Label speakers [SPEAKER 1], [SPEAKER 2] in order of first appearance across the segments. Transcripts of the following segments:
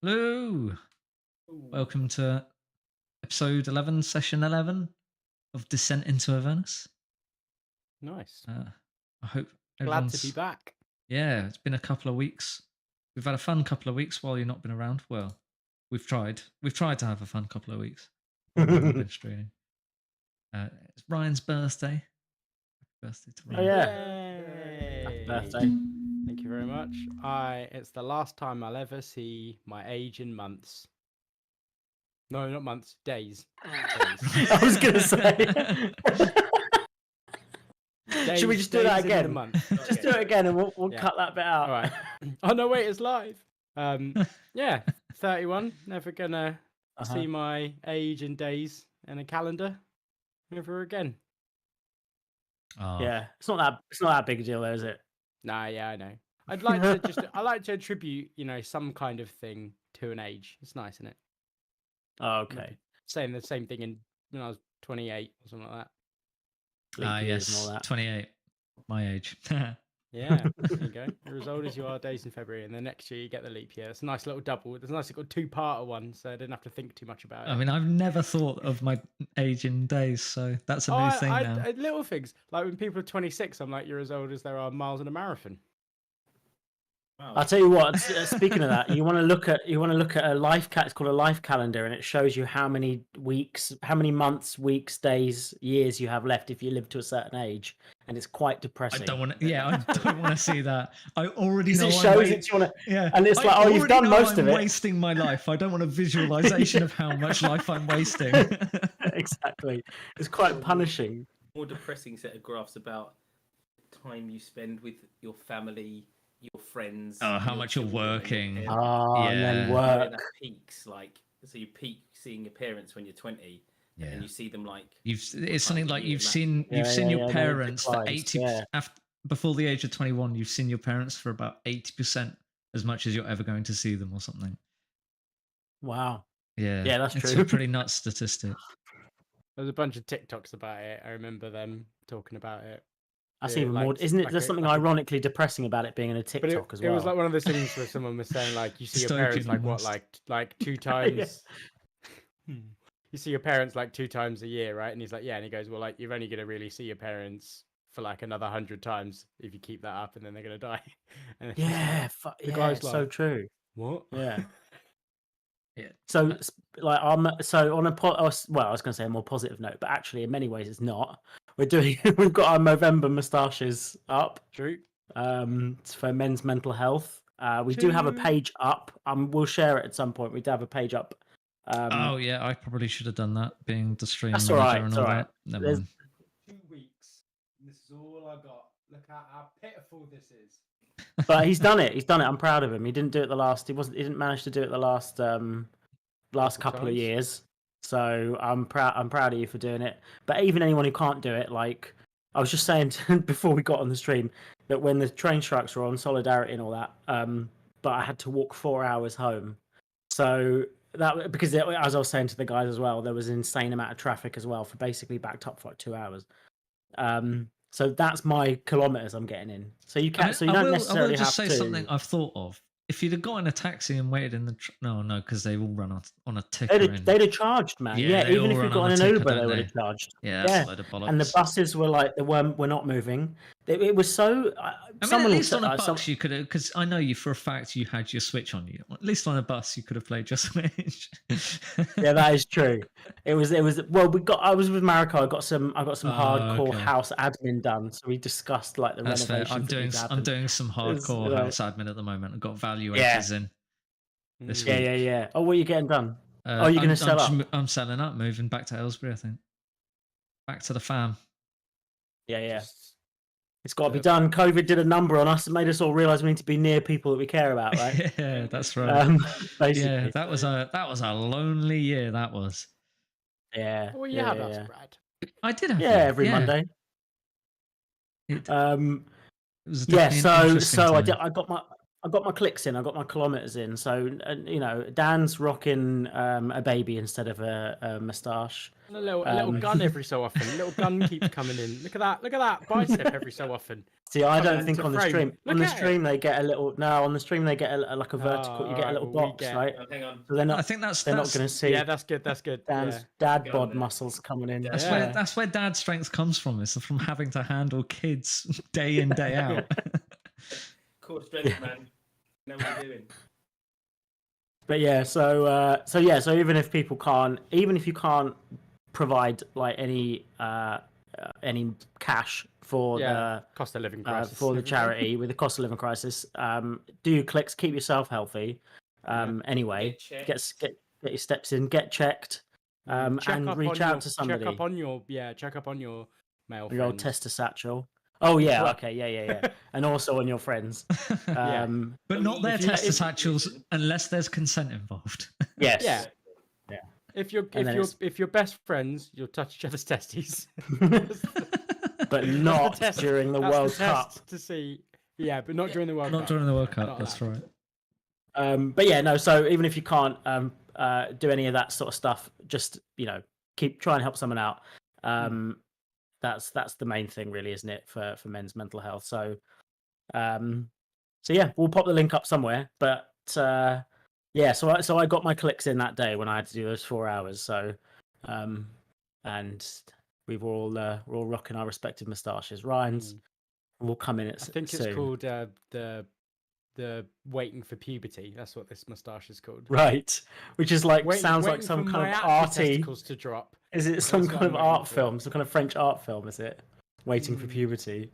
[SPEAKER 1] Hello, welcome to episode 11, session 11 of Descent into Avernus.
[SPEAKER 2] Nice.
[SPEAKER 1] I hope
[SPEAKER 2] Glad to be back.
[SPEAKER 1] Yeah, it's been a couple of weeks. We've had a fun couple of weeks while you've not been around. Well, we've tried. We've tried to have a fun couple of weeks while we've not been streaming. It's Ryan's birthday. Happy birthday to Ryan.
[SPEAKER 3] Oh yeah.
[SPEAKER 2] Yay.
[SPEAKER 3] Happy birthday.
[SPEAKER 2] Thank you very much. It's the last time I'll ever see my age in months. No, not months, days.
[SPEAKER 3] I was gonna say. Should we just do that again? Just do it again, and we'll cut that bit out.
[SPEAKER 2] All right. Oh no, wait, it's live. Yeah, 31. Never gonna see my age in days in a calendar ever again.
[SPEAKER 1] Oh.
[SPEAKER 3] Yeah, it's not that big a deal, though, is it?
[SPEAKER 2] Nah, yeah, I know. I like to attribute, some kind of thing to an age. It's nice, isn't it?
[SPEAKER 3] Oh, okay.
[SPEAKER 2] Saying the same thing when I was 28 or something like that.
[SPEAKER 1] Yes, and all that. 28, my age.
[SPEAKER 2] Yeah, there you go. You're as old as you are days in February, and then next year you get the leap year. It's a nice little double. There's a nice little two-parter one, so I didn't have to think too much about it.
[SPEAKER 1] I mean, I've never thought of my age in days, so that's a new thing now.
[SPEAKER 2] Little things. Like when people are 26, I'm like, you're as old as there are miles in a marathon.
[SPEAKER 3] Wow. I'll tell you what. Speaking of that, you want to look at a life it's called a life calendar, and it shows you how many months, weeks, days, years you have left if you live to a certain age, and it's quite depressing.
[SPEAKER 1] I don't want to see that. I already know.
[SPEAKER 3] It shows it.
[SPEAKER 1] Yeah,
[SPEAKER 3] and it's like, you've done most of it.
[SPEAKER 1] Wasting my life. I don't want a visualization of how much life I'm wasting.
[SPEAKER 3] Exactly. It's quite punishing.
[SPEAKER 4] More depressing set of graphs about time you spend with your family, your friends.
[SPEAKER 1] Oh, how much you're working.
[SPEAKER 3] And then work.
[SPEAKER 4] That peaks, so you peak seeing your parents when you're 20, and you see them
[SPEAKER 1] it's something like you've seen your parents for 80 before the age of 21. You've seen your parents for about 80% as much as you're ever going to see them, or something.
[SPEAKER 3] Wow.
[SPEAKER 1] Yeah,
[SPEAKER 3] that's true.
[SPEAKER 1] It's a pretty nuts statistic.
[SPEAKER 2] There's a bunch of TikToks about it. I remember them talking about it.
[SPEAKER 3] That's even more. Isn't it? There's something ironically depressing about it being in a TikTok as well.
[SPEAKER 2] It was like one of those things where someone was saying, like, you see your parents like 2 times. You see your parents like 2 times a year, right? And he's like, yeah. And he goes, well, like, you're only gonna really see your parents for like another 100 times if you keep that up, and then they're gonna die. And
[SPEAKER 3] the guy's like, so true.
[SPEAKER 2] What?
[SPEAKER 3] Yeah.
[SPEAKER 1] Yeah.
[SPEAKER 3] So like I was going to say a more positive note, but actually in many ways it's not. We've got our Movember moustaches up.
[SPEAKER 2] True.
[SPEAKER 3] It's for men's mental health. We do have a page up. We'll share it at some point. We do have a page up.
[SPEAKER 1] Oh yeah, I probably should have done that. Being the stream
[SPEAKER 3] that's
[SPEAKER 1] manager
[SPEAKER 3] all right.
[SPEAKER 1] and
[SPEAKER 3] all
[SPEAKER 1] all
[SPEAKER 3] right.
[SPEAKER 1] that. Never mind.
[SPEAKER 2] 2 weeks. This is all I got. Look at how pitiful this is.
[SPEAKER 3] But he's done it. I'm proud of him. He didn't do it He didn't manage to do it the last couple of years. So I'm proud of you for doing it. But even anyone who can't do it, like I was just saying before we got on the stream, that when the train strikes were on, solidarity and all that, but I had to walk 4 hours home. So that, because as I was saying to the guys as well, there was an insane amount of traffic as well, for basically backed up for like 2 hours. So that's my kilometers I'm getting in. So you can't. So you don't necessarily have to.
[SPEAKER 1] I will just say something I've thought of. If you'd have got in a taxi and waited in the no, because they all run on a ticker.
[SPEAKER 3] They'd have charged, man. Yeah, even if you got in an Uber, they would have charged.
[SPEAKER 1] Yeah, that's a load of bollocks.
[SPEAKER 3] And the buses were like, we're not moving. It was so.
[SPEAKER 1] At least on a bus you could have, because I know you for a fact you had your Switch on you. At least on a bus you could have played your Switch.
[SPEAKER 3] Yeah, that is true. It was. Well, I was with Mariko. I got some hardcore house admin done. So we discussed like the renovations.
[SPEAKER 1] I'm doing some hardcore house admin at the moment. I've got valuations in this week.
[SPEAKER 3] Yeah. Oh, what are you getting done? You're going to sell up?
[SPEAKER 1] I'm selling up, moving back to Aylesbury, I think. Back to the farm.
[SPEAKER 3] Yeah. It's got to be done. COVID did a number on us. It made us all realise we need to be near people that we care about, right?
[SPEAKER 1] Yeah, that's right.
[SPEAKER 3] Basically.
[SPEAKER 1] Yeah, that was a lonely year. That was.
[SPEAKER 3] Yeah.
[SPEAKER 2] Well, you have us, Brad.
[SPEAKER 1] I did have.
[SPEAKER 3] Every Monday.
[SPEAKER 1] It was
[SPEAKER 3] so I got my. I got my clicks in. I got my kilometers in. So you know, Dan's rocking a baby instead of a moustache.
[SPEAKER 2] And a little gun every so often. A little gun keeps coming in. Look at that bicep every so often.
[SPEAKER 3] See, I don't
[SPEAKER 2] Coming
[SPEAKER 3] think
[SPEAKER 2] into
[SPEAKER 3] on the
[SPEAKER 2] frame.
[SPEAKER 3] stream.
[SPEAKER 2] Look
[SPEAKER 3] On the
[SPEAKER 2] at it.
[SPEAKER 3] stream, they get a little. No, on the stream they get like a vertical. You get a
[SPEAKER 2] alright,
[SPEAKER 3] little
[SPEAKER 2] well, we
[SPEAKER 3] box,
[SPEAKER 2] get-
[SPEAKER 3] right?
[SPEAKER 4] Oh, hang on.
[SPEAKER 3] So they're not.
[SPEAKER 1] I think that's
[SPEAKER 3] They're not going to see.
[SPEAKER 2] Yeah, that's good. That's good.
[SPEAKER 3] Dan's
[SPEAKER 2] Yeah.
[SPEAKER 3] dad
[SPEAKER 4] Go on
[SPEAKER 3] bod
[SPEAKER 4] then.
[SPEAKER 3] muscles coming in.
[SPEAKER 1] That's
[SPEAKER 2] Yeah.
[SPEAKER 1] where dad's strength comes from. It's from having to handle kids day in, day out.
[SPEAKER 4] Core strength, man. You know what you're doing.
[SPEAKER 3] But yeah, so even if people can't, even if you can't provide like any cash for
[SPEAKER 2] Cost of living
[SPEAKER 3] the
[SPEAKER 2] crisis.
[SPEAKER 3] for the charity with the cost of living crisis, do your clicks, keep yourself healthy. Anyway, get your steps in, get checked, and reach out to somebody.
[SPEAKER 2] Check up on your male
[SPEAKER 3] Your old
[SPEAKER 2] friends.
[SPEAKER 3] tester satchel. Oh yeah,
[SPEAKER 2] Well-
[SPEAKER 3] okay, yeah, and also on your friends.
[SPEAKER 2] Yeah.
[SPEAKER 1] But not their
[SPEAKER 2] if you-
[SPEAKER 1] tester
[SPEAKER 2] if-
[SPEAKER 1] satchels unless there's consent involved.
[SPEAKER 3] Yes.
[SPEAKER 2] Yeah.
[SPEAKER 3] Yeah.
[SPEAKER 2] If you're
[SPEAKER 3] And then
[SPEAKER 2] if you're best friends, you'll touch each other's testes.
[SPEAKER 3] But not
[SPEAKER 2] test.
[SPEAKER 3] during the
[SPEAKER 2] That's
[SPEAKER 3] World
[SPEAKER 2] the
[SPEAKER 3] Cup.
[SPEAKER 2] test to see. Yeah, but not during the World
[SPEAKER 1] Not
[SPEAKER 2] Cup.
[SPEAKER 1] during the World Cup,
[SPEAKER 2] Not
[SPEAKER 1] that's
[SPEAKER 2] allowed.
[SPEAKER 1] right.
[SPEAKER 3] But yeah, no. So even if you can't do any of that sort of stuff, just keep trying to help someone out. That's the main thing, really, isn't it, for men's mental health? So, yeah, we'll pop the link up somewhere. But yeah, so I got my clicks in that day when I had to do those 4 hours. So, and we're all rocking our respective moustaches. Ryan's will come in.
[SPEAKER 2] I think it's called the waiting for puberty. That's what this moustache is called.
[SPEAKER 3] right, which is like sounds like
[SPEAKER 2] waiting
[SPEAKER 3] some
[SPEAKER 2] for
[SPEAKER 3] kind
[SPEAKER 2] my
[SPEAKER 3] of
[SPEAKER 2] actual
[SPEAKER 3] arty.
[SPEAKER 2] testicles to drop.
[SPEAKER 3] Is it some
[SPEAKER 2] That's
[SPEAKER 3] kind
[SPEAKER 2] what
[SPEAKER 3] of
[SPEAKER 2] I'm waiting
[SPEAKER 3] art
[SPEAKER 2] for.
[SPEAKER 3] film? Some kind of French art film? Is it? Waiting for puberty.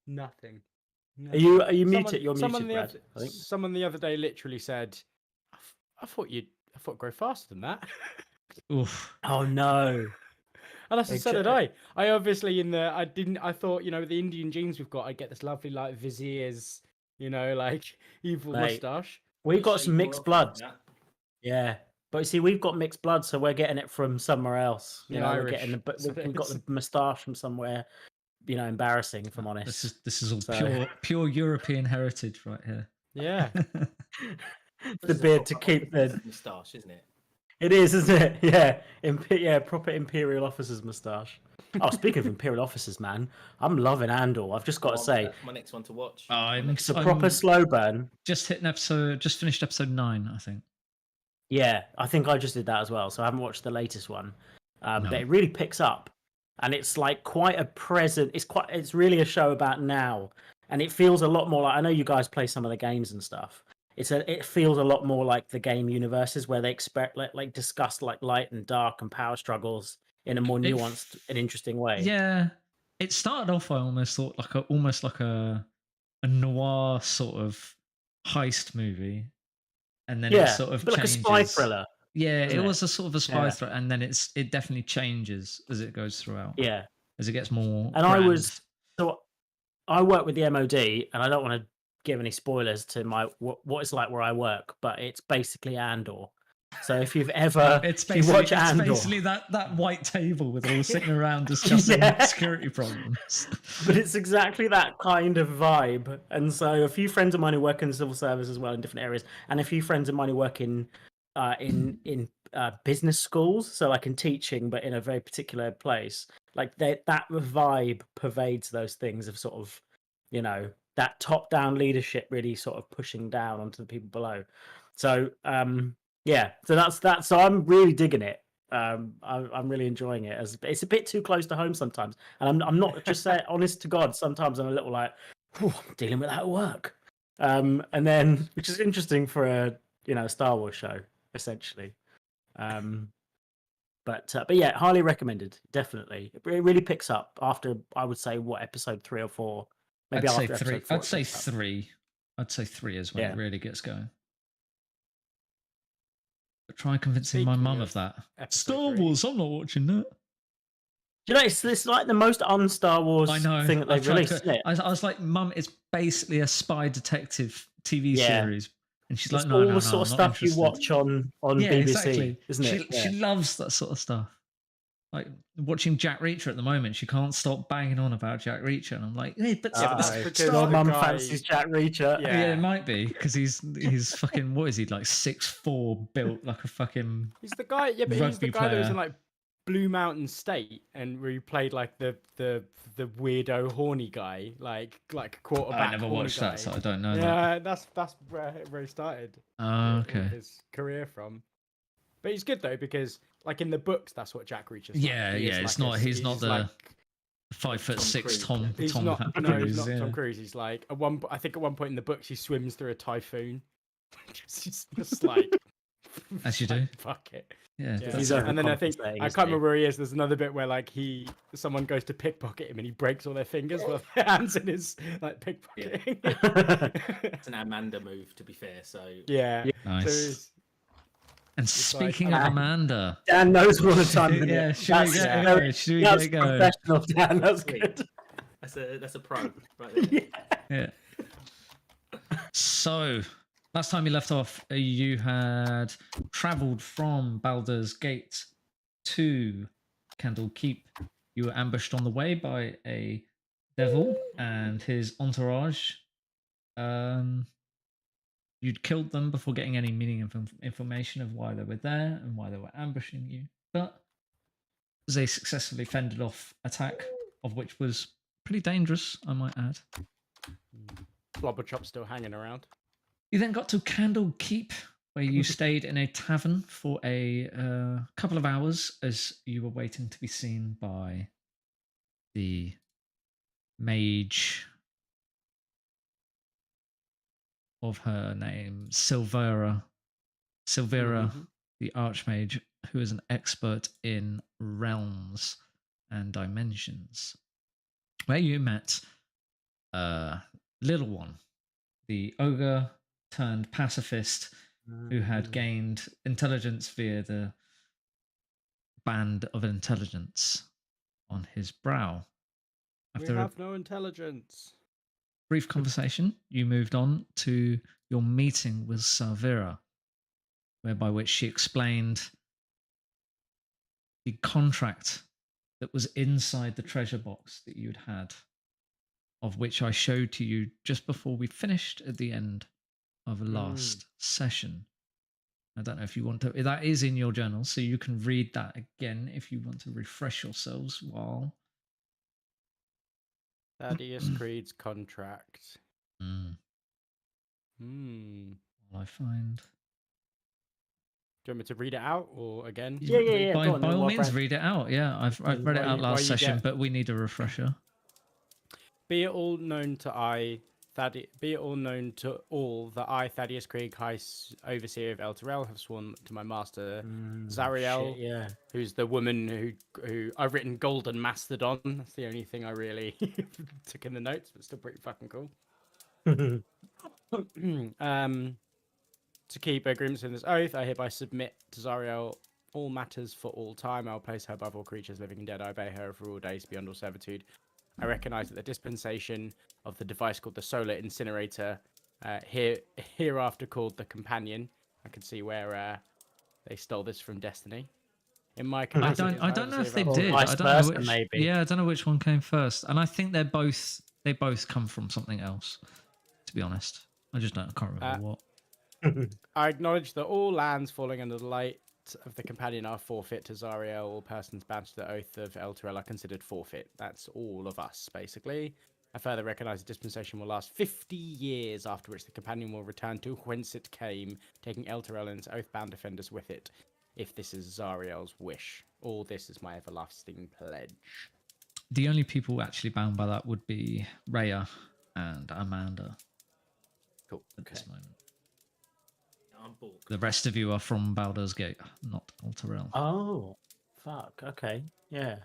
[SPEAKER 2] Nothing.
[SPEAKER 3] Are you muted? You're muted, Brad. I think.
[SPEAKER 2] Someone the other day literally said, "I thought grow faster than that."
[SPEAKER 1] Oof.
[SPEAKER 3] Oh no!
[SPEAKER 2] And I said, so did
[SPEAKER 3] Exa-
[SPEAKER 2] I. I obviously I thought, with the Indian genes we've got, I'd get this lovely like viziers, like evil
[SPEAKER 3] Mate,
[SPEAKER 2] mustache.
[SPEAKER 3] We've got
[SPEAKER 4] Shave
[SPEAKER 3] some
[SPEAKER 4] more
[SPEAKER 3] mixed
[SPEAKER 4] off
[SPEAKER 3] blood.
[SPEAKER 4] than that.
[SPEAKER 3] Yeah, but you see, we've got mixed blood, so we're getting it from somewhere else.
[SPEAKER 2] Yeah,
[SPEAKER 3] We're
[SPEAKER 2] Irish,
[SPEAKER 3] getting
[SPEAKER 2] so
[SPEAKER 3] we've got
[SPEAKER 2] it's-
[SPEAKER 3] the moustache from somewhere. Embarrassing, if I'm honest.
[SPEAKER 1] This is all
[SPEAKER 3] So-
[SPEAKER 1] pure European heritage right here.
[SPEAKER 2] Yeah.
[SPEAKER 3] The beard to keep the.
[SPEAKER 4] moustache, isn't it?
[SPEAKER 3] It is, isn't it? Yeah, yeah, proper imperial officer's moustache. Oh, speaking of imperial officers, man, I'm loving Andor. I've just got to say,
[SPEAKER 4] That's my next one to watch.
[SPEAKER 3] it's a proper slow burn.
[SPEAKER 1] just finished episode 9, I think.
[SPEAKER 3] Yeah, I think I just did that as well. So I haven't watched the latest one,
[SPEAKER 1] No.
[SPEAKER 3] but it really picks up, and it's like quite a present. It's really a show about now, and it feels a lot more like. I know you guys play some of the games and stuff. It feels a lot more like the game universes where they expect like discuss like light and dark and power struggles in a more nuanced and interesting way.
[SPEAKER 1] Yeah, it started off. I almost thought almost like a noir sort of heist movie, and then it sort of
[SPEAKER 3] but like a
[SPEAKER 1] changes.
[SPEAKER 3] spy thriller.
[SPEAKER 1] Yeah,
[SPEAKER 3] isn't
[SPEAKER 1] it
[SPEAKER 3] it?
[SPEAKER 1] was a sort of a spy
[SPEAKER 3] Yeah.
[SPEAKER 1] thriller, and then it definitely changes as it goes throughout.
[SPEAKER 3] Yeah,
[SPEAKER 1] As it gets more.
[SPEAKER 3] and I work with the MOD, and I don't want to give any spoilers to what it's like where I work, but it's basically Andor. So if you've ever
[SPEAKER 1] It's
[SPEAKER 3] if you
[SPEAKER 1] basically,
[SPEAKER 3] watch Andor,
[SPEAKER 1] basically that white table with all sitting around discussing
[SPEAKER 3] Yeah.
[SPEAKER 1] security problems.
[SPEAKER 3] but it's exactly that kind of vibe. And so a few friends of mine who work in the civil service as well in different areas, and a few friends of mine who work in business schools, so like in teaching, but in a very particular place. Like that vibe pervades those things of sort of, that top-down leadership really sort of pushing down onto the people below. So yeah, so that's that. So I'm really digging it. I'm really enjoying it. It's a bit too close to home sometimes, and I'm not just saying, honest to God. Sometimes I'm a little like, I'm dealing with that at work, and then which is interesting for a Star Wars show essentially. But yeah, highly recommended. Definitely, it really picks up after, I would say, episode 3 or 4. Maybe
[SPEAKER 1] I'd say
[SPEAKER 3] after
[SPEAKER 1] 3.
[SPEAKER 3] episode 4
[SPEAKER 1] I'd
[SPEAKER 3] it
[SPEAKER 1] say
[SPEAKER 3] picks up.
[SPEAKER 1] 3. I'd say 3 is when
[SPEAKER 3] Yeah.
[SPEAKER 1] it really gets going. But try convincing my
[SPEAKER 2] Speaking
[SPEAKER 1] mum
[SPEAKER 2] of
[SPEAKER 1] of that.
[SPEAKER 2] episode
[SPEAKER 1] Star
[SPEAKER 2] 3.
[SPEAKER 1] Wars. I'm not watching that.
[SPEAKER 3] Do you know, it's like the most un-Star Wars
[SPEAKER 1] I know.
[SPEAKER 3] thing that
[SPEAKER 1] I've
[SPEAKER 3] they've
[SPEAKER 1] tried
[SPEAKER 3] released,
[SPEAKER 1] to-
[SPEAKER 3] isn't it?
[SPEAKER 1] I was like, Mum, it's basically a spy detective TV
[SPEAKER 3] Yeah.
[SPEAKER 1] series, and she's
[SPEAKER 3] It's
[SPEAKER 1] like, No,
[SPEAKER 3] all
[SPEAKER 1] no,
[SPEAKER 3] the
[SPEAKER 1] no,
[SPEAKER 3] sort of
[SPEAKER 1] I'm not
[SPEAKER 3] stuff you
[SPEAKER 1] interested."
[SPEAKER 3] watch on
[SPEAKER 1] Yeah,
[SPEAKER 3] BBC,
[SPEAKER 1] exactly.
[SPEAKER 3] isn't it?
[SPEAKER 1] She loves that sort of stuff. like watching Jack Reacher at the moment. She can't stop banging on about Jack Reacher, and I'm like, hey, but
[SPEAKER 2] Yeah, but that's
[SPEAKER 3] Aye.
[SPEAKER 2] because
[SPEAKER 3] Your
[SPEAKER 2] the
[SPEAKER 3] mum
[SPEAKER 2] guy-
[SPEAKER 3] fancies Jack Reacher.
[SPEAKER 2] Yeah.
[SPEAKER 1] yeah, it might be because he's fucking what is he like 6'4", built like a fucking
[SPEAKER 2] He's the guy. Yeah, but he's the
[SPEAKER 1] rugby
[SPEAKER 2] guy that was in
[SPEAKER 1] player.
[SPEAKER 2] like Blue Mountain State, and where he played like the weirdo horny guy, like quarterback.
[SPEAKER 1] I never
[SPEAKER 2] horny
[SPEAKER 1] watched
[SPEAKER 2] guy.
[SPEAKER 1] that, so I don't know that.
[SPEAKER 2] Yeah, that's where he started.
[SPEAKER 1] Oh,
[SPEAKER 2] all
[SPEAKER 1] okay.
[SPEAKER 2] His career from. But he's good though because like in the books, that's what Jack Reacher's like.
[SPEAKER 1] Yeah,
[SPEAKER 2] He is
[SPEAKER 1] yeah. It's
[SPEAKER 2] like
[SPEAKER 1] not. He's not the
[SPEAKER 2] like,
[SPEAKER 1] 5'6"
[SPEAKER 4] Cruise,
[SPEAKER 1] Tom.
[SPEAKER 2] he's
[SPEAKER 1] Tom
[SPEAKER 2] not. No, he's
[SPEAKER 1] Cruise,
[SPEAKER 2] not
[SPEAKER 1] yeah.
[SPEAKER 2] Tom Cruise. He's like I think at one point in the books he swims through a typhoon. He's just like.
[SPEAKER 1] As you
[SPEAKER 2] like,
[SPEAKER 1] do.
[SPEAKER 2] Fuck it.
[SPEAKER 1] Yeah,
[SPEAKER 2] Yeah.
[SPEAKER 1] that's
[SPEAKER 3] over-
[SPEAKER 2] And then I think
[SPEAKER 3] overcompensating,
[SPEAKER 2] I
[SPEAKER 3] isn't
[SPEAKER 2] can't
[SPEAKER 3] he?
[SPEAKER 2] remember where he is. There's another bit where like someone goes to pickpocket him and he breaks all their fingers while their hands in his like pickpocketing.
[SPEAKER 4] It's an Amanda move, to be fair. So
[SPEAKER 2] yeah.
[SPEAKER 1] nice.
[SPEAKER 2] So it's-
[SPEAKER 1] And
[SPEAKER 2] like,
[SPEAKER 1] speaking of Amanda,
[SPEAKER 3] Dan knows all the time. doesn't he?
[SPEAKER 1] yeah, should we
[SPEAKER 3] That's
[SPEAKER 1] get
[SPEAKER 3] very-
[SPEAKER 1] it? Should we
[SPEAKER 3] that's
[SPEAKER 1] get it going?
[SPEAKER 3] professional, Dan. That's
[SPEAKER 4] Sweet.
[SPEAKER 3] good.
[SPEAKER 4] that's a pro right there.
[SPEAKER 1] Yeah. So, last time you left off, you had travelled from Baldur's Gate to Candle Keep. You were ambushed on the way by a devil and his entourage. You'd killed them before getting any meaning information of why they were there and why they were ambushing you. But they successfully fended off attack, of which was pretty dangerous, I might add.
[SPEAKER 2] Blobberchop's still hanging around.
[SPEAKER 1] You then got to Candle Keep, where you stayed in a tavern for a couple of hours as you were waiting to be seen by the mage of her name, Silvera,
[SPEAKER 2] Mhm.
[SPEAKER 1] the archmage, who is an expert in realms and dimensions. Where you met Little One, the ogre turned pacifist who had gained intelligence via the band of intelligence on his brow.
[SPEAKER 2] We
[SPEAKER 1] After a
[SPEAKER 2] have no intelligence.
[SPEAKER 1] brief conversation, you moved on to your meeting with Savira, whereby which she explained the contract that was inside the treasure box that you'd had, of which I showed to you just before we finished at the end of the last session. I don't know if you want to, that is in your journal, so you can read that again if you want to refresh yourselves while.
[SPEAKER 2] Thaddeus Creed's contract.
[SPEAKER 1] Mm, while I find.
[SPEAKER 2] Do you want me to read it out or again?
[SPEAKER 3] Yeah.
[SPEAKER 1] By,
[SPEAKER 3] Go on,
[SPEAKER 1] by
[SPEAKER 3] then,
[SPEAKER 1] all
[SPEAKER 3] while
[SPEAKER 1] means,
[SPEAKER 3] Brad-
[SPEAKER 1] read it out. Yeah, I've read it
[SPEAKER 2] While
[SPEAKER 1] out
[SPEAKER 2] you-
[SPEAKER 1] last
[SPEAKER 2] while you
[SPEAKER 1] session,
[SPEAKER 2] get-
[SPEAKER 1] but we need a refresher.
[SPEAKER 2] Be it all known to all that I, Thaddeus Krieg, High Overseer of El Terrell, have sworn to my master Zariel,
[SPEAKER 3] Shit, yeah.
[SPEAKER 2] who's the woman who I've written Golden Mastodon. That's the only thing I really took in the notes, but still pretty fucking cool. To keep agreements in this oath, I hereby submit to Zariel all matters for all time. I'll place her above all creatures, living and dead. I obey her for all days beyond all servitude. I recognize that the dispensation of the device called the Solar Incinerator, hereafter called the Companion. I can see where they stole this from Destiny. In my
[SPEAKER 1] I
[SPEAKER 2] capacity
[SPEAKER 1] don't
[SPEAKER 2] as
[SPEAKER 1] know if they
[SPEAKER 2] Overseer of
[SPEAKER 1] did.
[SPEAKER 3] vice
[SPEAKER 1] I don't know
[SPEAKER 3] versa,
[SPEAKER 1] which.
[SPEAKER 3] maybe.
[SPEAKER 1] Yeah, I don't know which one came first, and I think they both come from something else. To be honest, I can't remember what.
[SPEAKER 2] I acknowledge that all lands falling under the light of the Companion are forfeit to Zariel. All persons bound to the oath of El Terrell are considered forfeit. That's all of us, basically. I further recognize the dispensation will last 50 years, after which the Companion will return to whence it came, taking El Terrell and its oath-bound defenders with it, if this is Zariel's wish. All this is my everlasting pledge.
[SPEAKER 1] The only people actually bound by that would be Rhea and Amanda
[SPEAKER 2] Cool.
[SPEAKER 1] at this moment.
[SPEAKER 4] I'm bored.
[SPEAKER 1] The rest of you are from Baldur's Gate, not Alterel.
[SPEAKER 3] Oh, fuck. Okay. Yeah.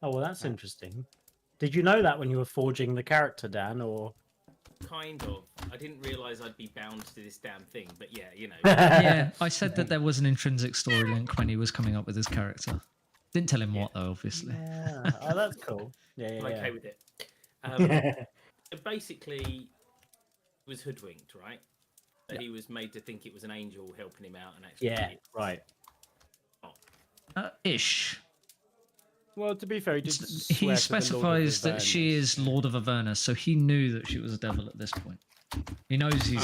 [SPEAKER 3] Oh, well, that's interesting. Did you know that when you were forging the character, Dan, or?
[SPEAKER 4] Kind of. I didn't realise I'd be bound to this damn thing, but yeah, you know.
[SPEAKER 1] Yeah, I said that there was an intrinsic story link when he was coming up with his character. Didn't tell him what though, obviously.
[SPEAKER 3] Yeah. Oh, that's cool. Yeah,
[SPEAKER 4] I'm okay with it.
[SPEAKER 3] yeah.
[SPEAKER 4] So basically, he was hoodwinked, right? So he was made to think it was an angel helping him out, and actually,
[SPEAKER 3] Yeah,
[SPEAKER 4] it's
[SPEAKER 3] right.
[SPEAKER 4] not.
[SPEAKER 1] Ish.
[SPEAKER 2] Well, to be fair, he did
[SPEAKER 1] He
[SPEAKER 2] swear to the Lord of
[SPEAKER 1] specifies that she
[SPEAKER 2] Avernus.
[SPEAKER 1] is Lord of Avernus, so he knew that she was a devil at this point. He knows he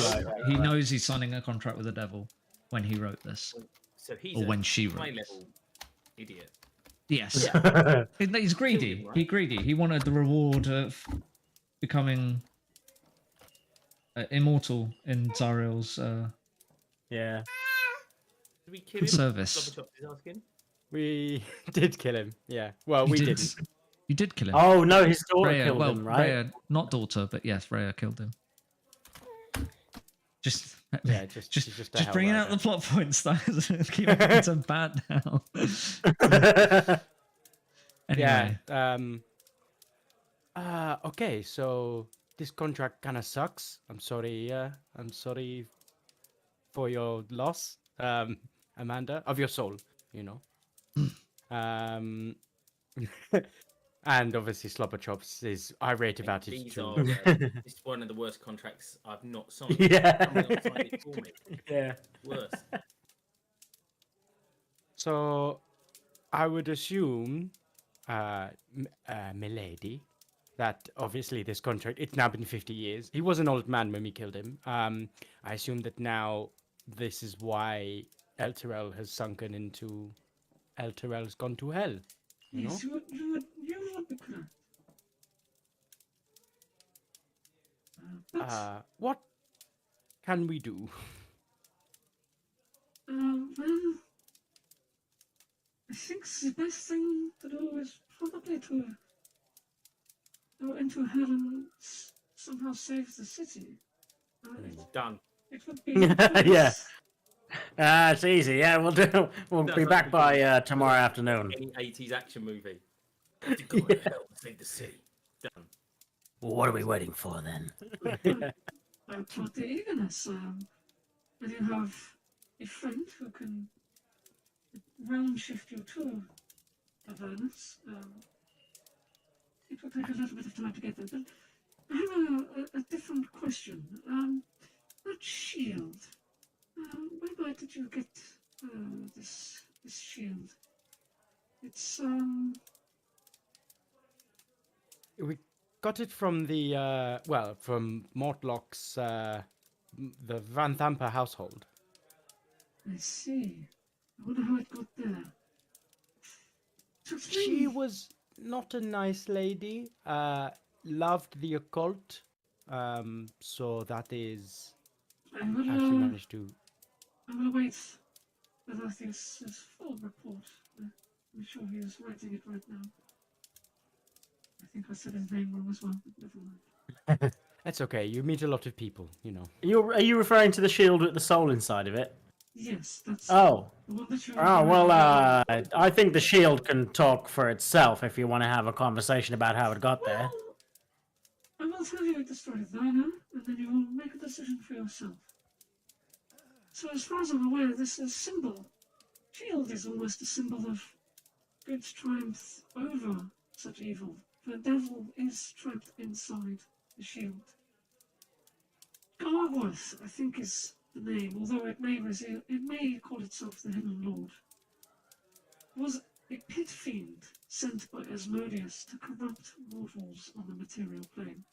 [SPEAKER 1] knows he's signing a contract with the devil when he wrote this,
[SPEAKER 4] So he's
[SPEAKER 1] or
[SPEAKER 4] a
[SPEAKER 1] when she wrote
[SPEAKER 4] high
[SPEAKER 1] this.
[SPEAKER 4] level idiot.
[SPEAKER 1] Yes, he's greedy.
[SPEAKER 4] him, right?
[SPEAKER 1] He greedy. He wanted the reward of becoming immortal in Zariel's
[SPEAKER 3] Yeah.
[SPEAKER 4] Did we kill him?
[SPEAKER 1] service.
[SPEAKER 4] Slobberchops is asking.
[SPEAKER 2] We did kill him. Yeah. Well, we didn't.
[SPEAKER 1] You did kill him.
[SPEAKER 3] Oh no, his daughter
[SPEAKER 1] Rhea,
[SPEAKER 3] killed
[SPEAKER 1] well,
[SPEAKER 3] him, right?
[SPEAKER 1] Rhea, not daughter, but yes, Rhea killed him. Just,
[SPEAKER 2] Yeah, just
[SPEAKER 1] just bringing out the plot points. That keep making it bad now. Anyway,
[SPEAKER 2] yeah. Okay, so this contract kind of sucks. I'm sorry. I'm sorry for your loss, Amanda, of your soul. You know. And obviously, Slobberchops is irate about it
[SPEAKER 4] These
[SPEAKER 2] too.
[SPEAKER 4] are, this is one of the worst contracts I've not signed.
[SPEAKER 3] Yeah.
[SPEAKER 4] Someone else signed it for me.
[SPEAKER 3] Yeah.
[SPEAKER 4] Worse.
[SPEAKER 2] So, I would assume, milady, that obviously this contract, it's now been 50 years. He was an old man when we killed him. I assume that now this is why Elturel has sunken into... Elturel's gone to hell. You know?
[SPEAKER 5] Yes, you would be correct. But,
[SPEAKER 2] What can we do?
[SPEAKER 5] well, I think the best thing to do is probably to go into hell and somehow save the city.
[SPEAKER 4] Done.
[SPEAKER 5] It would be
[SPEAKER 3] Yeah. It's easy. Yeah, we'll do. We'll
[SPEAKER 4] Sounds
[SPEAKER 3] be
[SPEAKER 4] like
[SPEAKER 3] back
[SPEAKER 4] we
[SPEAKER 3] by
[SPEAKER 4] can-
[SPEAKER 3] tomorrow afternoon.
[SPEAKER 4] Any 80s action movie. To go to hell and save the city. Done.
[SPEAKER 3] Well, what are we waiting for then?
[SPEAKER 5] toward the eagerness. And you have a friend who can round shift you to Avernus. It will take a little bit of time to get there, but I have a different question. That shield. Where did you get this shield? It's
[SPEAKER 2] We got it from the, from Mortlock's, the Van Thamper household.
[SPEAKER 5] I see. I wonder how it got there.
[SPEAKER 2] She was not a nice lady, loved the occult, so that is
[SPEAKER 5] I
[SPEAKER 2] how she
[SPEAKER 5] will,
[SPEAKER 2] managed to...
[SPEAKER 5] I will wait for his full report. I'm sure he is writing it right now. I think I said his name wrong as well, but never mind.
[SPEAKER 2] That's okay, you meet a lot of people, you know.
[SPEAKER 3] Are you referring to the shield with the soul inside of it?
[SPEAKER 5] Yes, that's
[SPEAKER 3] Oh.
[SPEAKER 5] the one that you
[SPEAKER 3] Oh, well, I think the shield can talk for itself if you want to have a conversation about how it got there.
[SPEAKER 5] I will tell you the story of Dina, and then you will make a decision for yourself. So as far as I'm aware, this is symbol. Shield is almost a symbol of good's triumph over such evil. The devil is trapped inside the shield. Garworth, I think, is the name, although it may call itself the Hidden Lord. Was a pit fiend sent by Asmodeus to corrupt mortals on the material plane,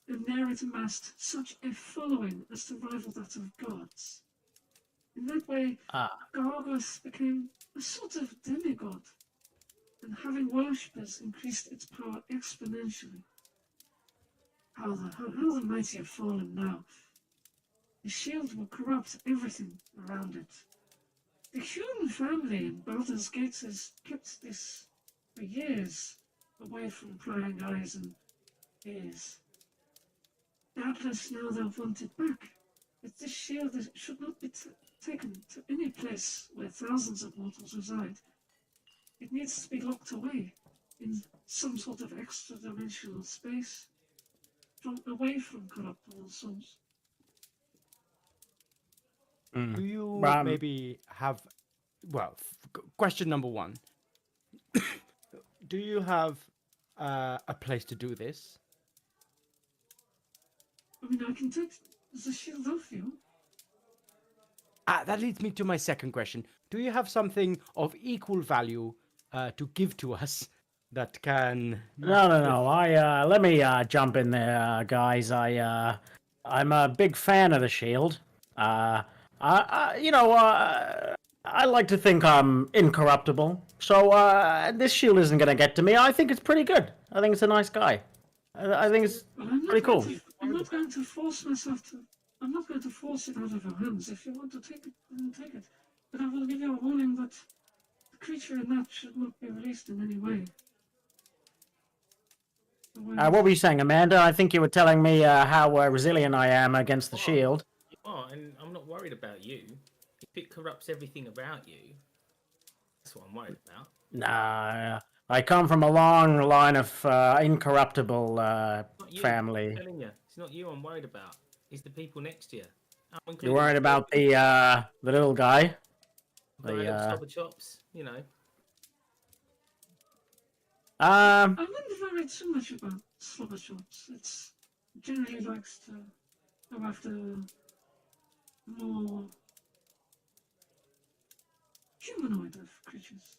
[SPEAKER 5] and there it amassed such a following as to rival that of gods. In that way, Gargoth became a sort of demigod, and having worshippers increased its power exponentially. How the mighty have fallen now. The shield will corrupt everything around it. The human family in Baldur's Gates has kept this for years away from prying eyes and ears. Doubtless now they'll want it back, but this shield should not be taken to any place where thousands of mortals reside. It needs to be locked away in some sort of extra-dimensional space, away from corruptible souls.
[SPEAKER 2] Do you maybe have... Well, question number one. Do you have a place to do this?
[SPEAKER 5] I mean, I can take the shield off you.
[SPEAKER 2] That leads me to my second question. do you have something of equal value to give to us that can?
[SPEAKER 3] No. Let me jump in there, guys. I'm a big fan of the shield. I like to think I'm incorruptible. So this shield isn't gonna get to me. I think it's pretty good. I think it's a nice guy. I think it's
[SPEAKER 5] Well, I'm not
[SPEAKER 3] pretty cool.
[SPEAKER 5] I'm not going to force myself to. I'm not going to force it out of your hands. If you want to take it, then take it. But I will give you a warning that the creature in that should not be released in any way.
[SPEAKER 3] What were you saying, Amanda? I think you were telling me how resilient I am against the shield.
[SPEAKER 4] Oh, and I'm not worried about you. If it corrupts everything about you, that's what I'm worried about.
[SPEAKER 3] Nah, I come from a long line of incorruptible
[SPEAKER 4] Not you.
[SPEAKER 3] family.
[SPEAKER 4] I'm telling you, it's not you I'm worried about. It's the people next to you.
[SPEAKER 3] You're worried about the little guy?
[SPEAKER 4] The chops, you know.
[SPEAKER 5] I wouldn't worry too much about slobber chops. It's generally likes to go after more humanoid of creatures.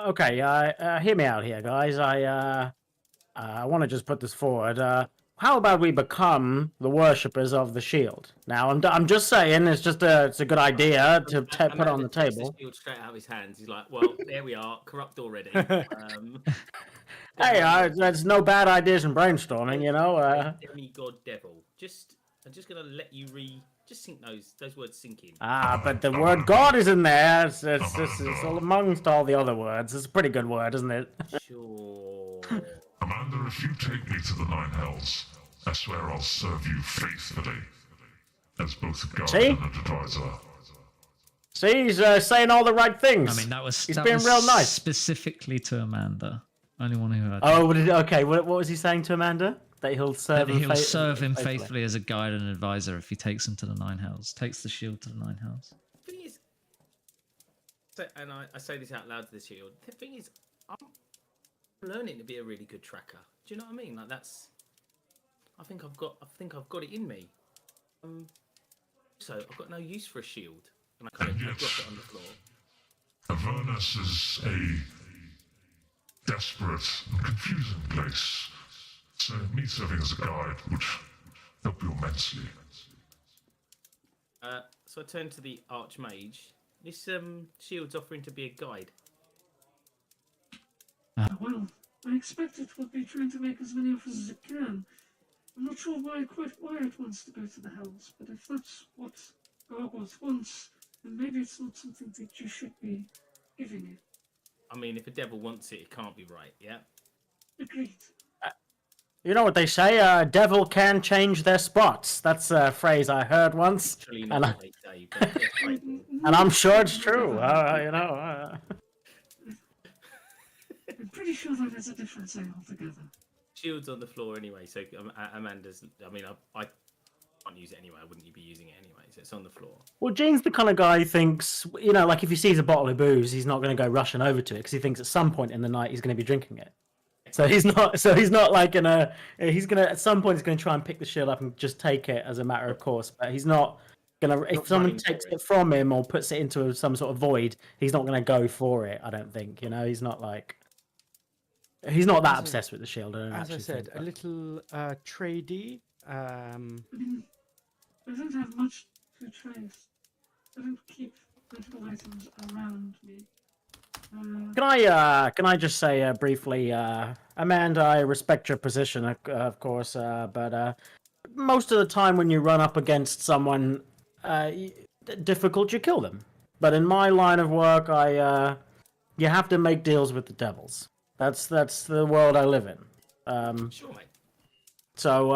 [SPEAKER 3] Okay, hear me out here, guys. I want to just put this forward. How about we become the worshippers of the shield? Now, I'm just saying, it's a good idea to put on the table.
[SPEAKER 4] The shield straight out of his hands. He's like, well, there we are, corrupt already.
[SPEAKER 3] Hey, that's no bad ideas in brainstorming, you know.
[SPEAKER 4] Demigod devil. I'm just gonna let you just sink those words sink in.
[SPEAKER 3] But the word God is in there. It's all amongst all the other words. It's a pretty good word, isn't it?
[SPEAKER 4] Sure.
[SPEAKER 6] Amanda, if you take me to the Nine Hells, I swear I'll serve you faithfully, as both a guardian and advisor.
[SPEAKER 3] See, he's saying all the right things.
[SPEAKER 1] I mean, he's
[SPEAKER 3] being real nice.
[SPEAKER 1] Specifically to Amanda. Only one who heard.
[SPEAKER 3] Oh, okay. What was he saying to Amanda? That he'll serve
[SPEAKER 1] him faithfully as a guide and advisor if he takes him to the Nine Hells, takes the shield to the Nine Hells.
[SPEAKER 4] The thing is, and I say this out loud to the shield. The thing is, I'm learning to be a really good tracker. Do you know what I mean? Like that's. I think I've got it in me. So I've got no use for a shield, and I kind of drop it on the floor.
[SPEAKER 6] Avernus is a desperate and confusing place. So me serving as a guide would help you immensely.
[SPEAKER 4] So I turn to the Archmage. This shield's offering to be a guide.
[SPEAKER 5] Well, I expect it would be trying to make as many offers as it can. I'm not sure quite why it wants to go to the Hells, but if that's what Gargoth wants, then maybe it's not something that you should be giving it.
[SPEAKER 4] I mean, if a devil wants it, it can't be right, yeah?
[SPEAKER 5] Agreed.
[SPEAKER 3] You know what they say, devil can change their spots. That's a phrase I heard once. And I'm sure it's true, you know.
[SPEAKER 5] I'm pretty sure that is a different say altogether.
[SPEAKER 4] Shield's on the floor anyway, so Amanda's... I mean, I can't use it anyway. I wouldn't be using it anyway, so it's on the floor.
[SPEAKER 3] Well, Gene's the kind of guy who thinks, you know, like if he sees a bottle of booze, he's not going to go rushing over to it because he thinks at some point in the night he's going to be drinking it. So he's not like he's gonna at some point he's gonna try and pick the shield up and just take it as a matter of course. But he's not gonna if someone takes it from him or puts it into some sort of void, he's not gonna go for it. I don't think. You know, he's not that obsessed with the shield.
[SPEAKER 2] As I said, a little tradey.
[SPEAKER 5] I mean, I don't have much to trade. I don't keep medical items around me.
[SPEAKER 3] Can I just say briefly, Amanda, I respect your position, of course, but most of the time when you run up against someone difficult, you kill them. But in my line of work, you have to make deals with the devils. That's the world I live in.
[SPEAKER 4] Sure, mate.
[SPEAKER 3] So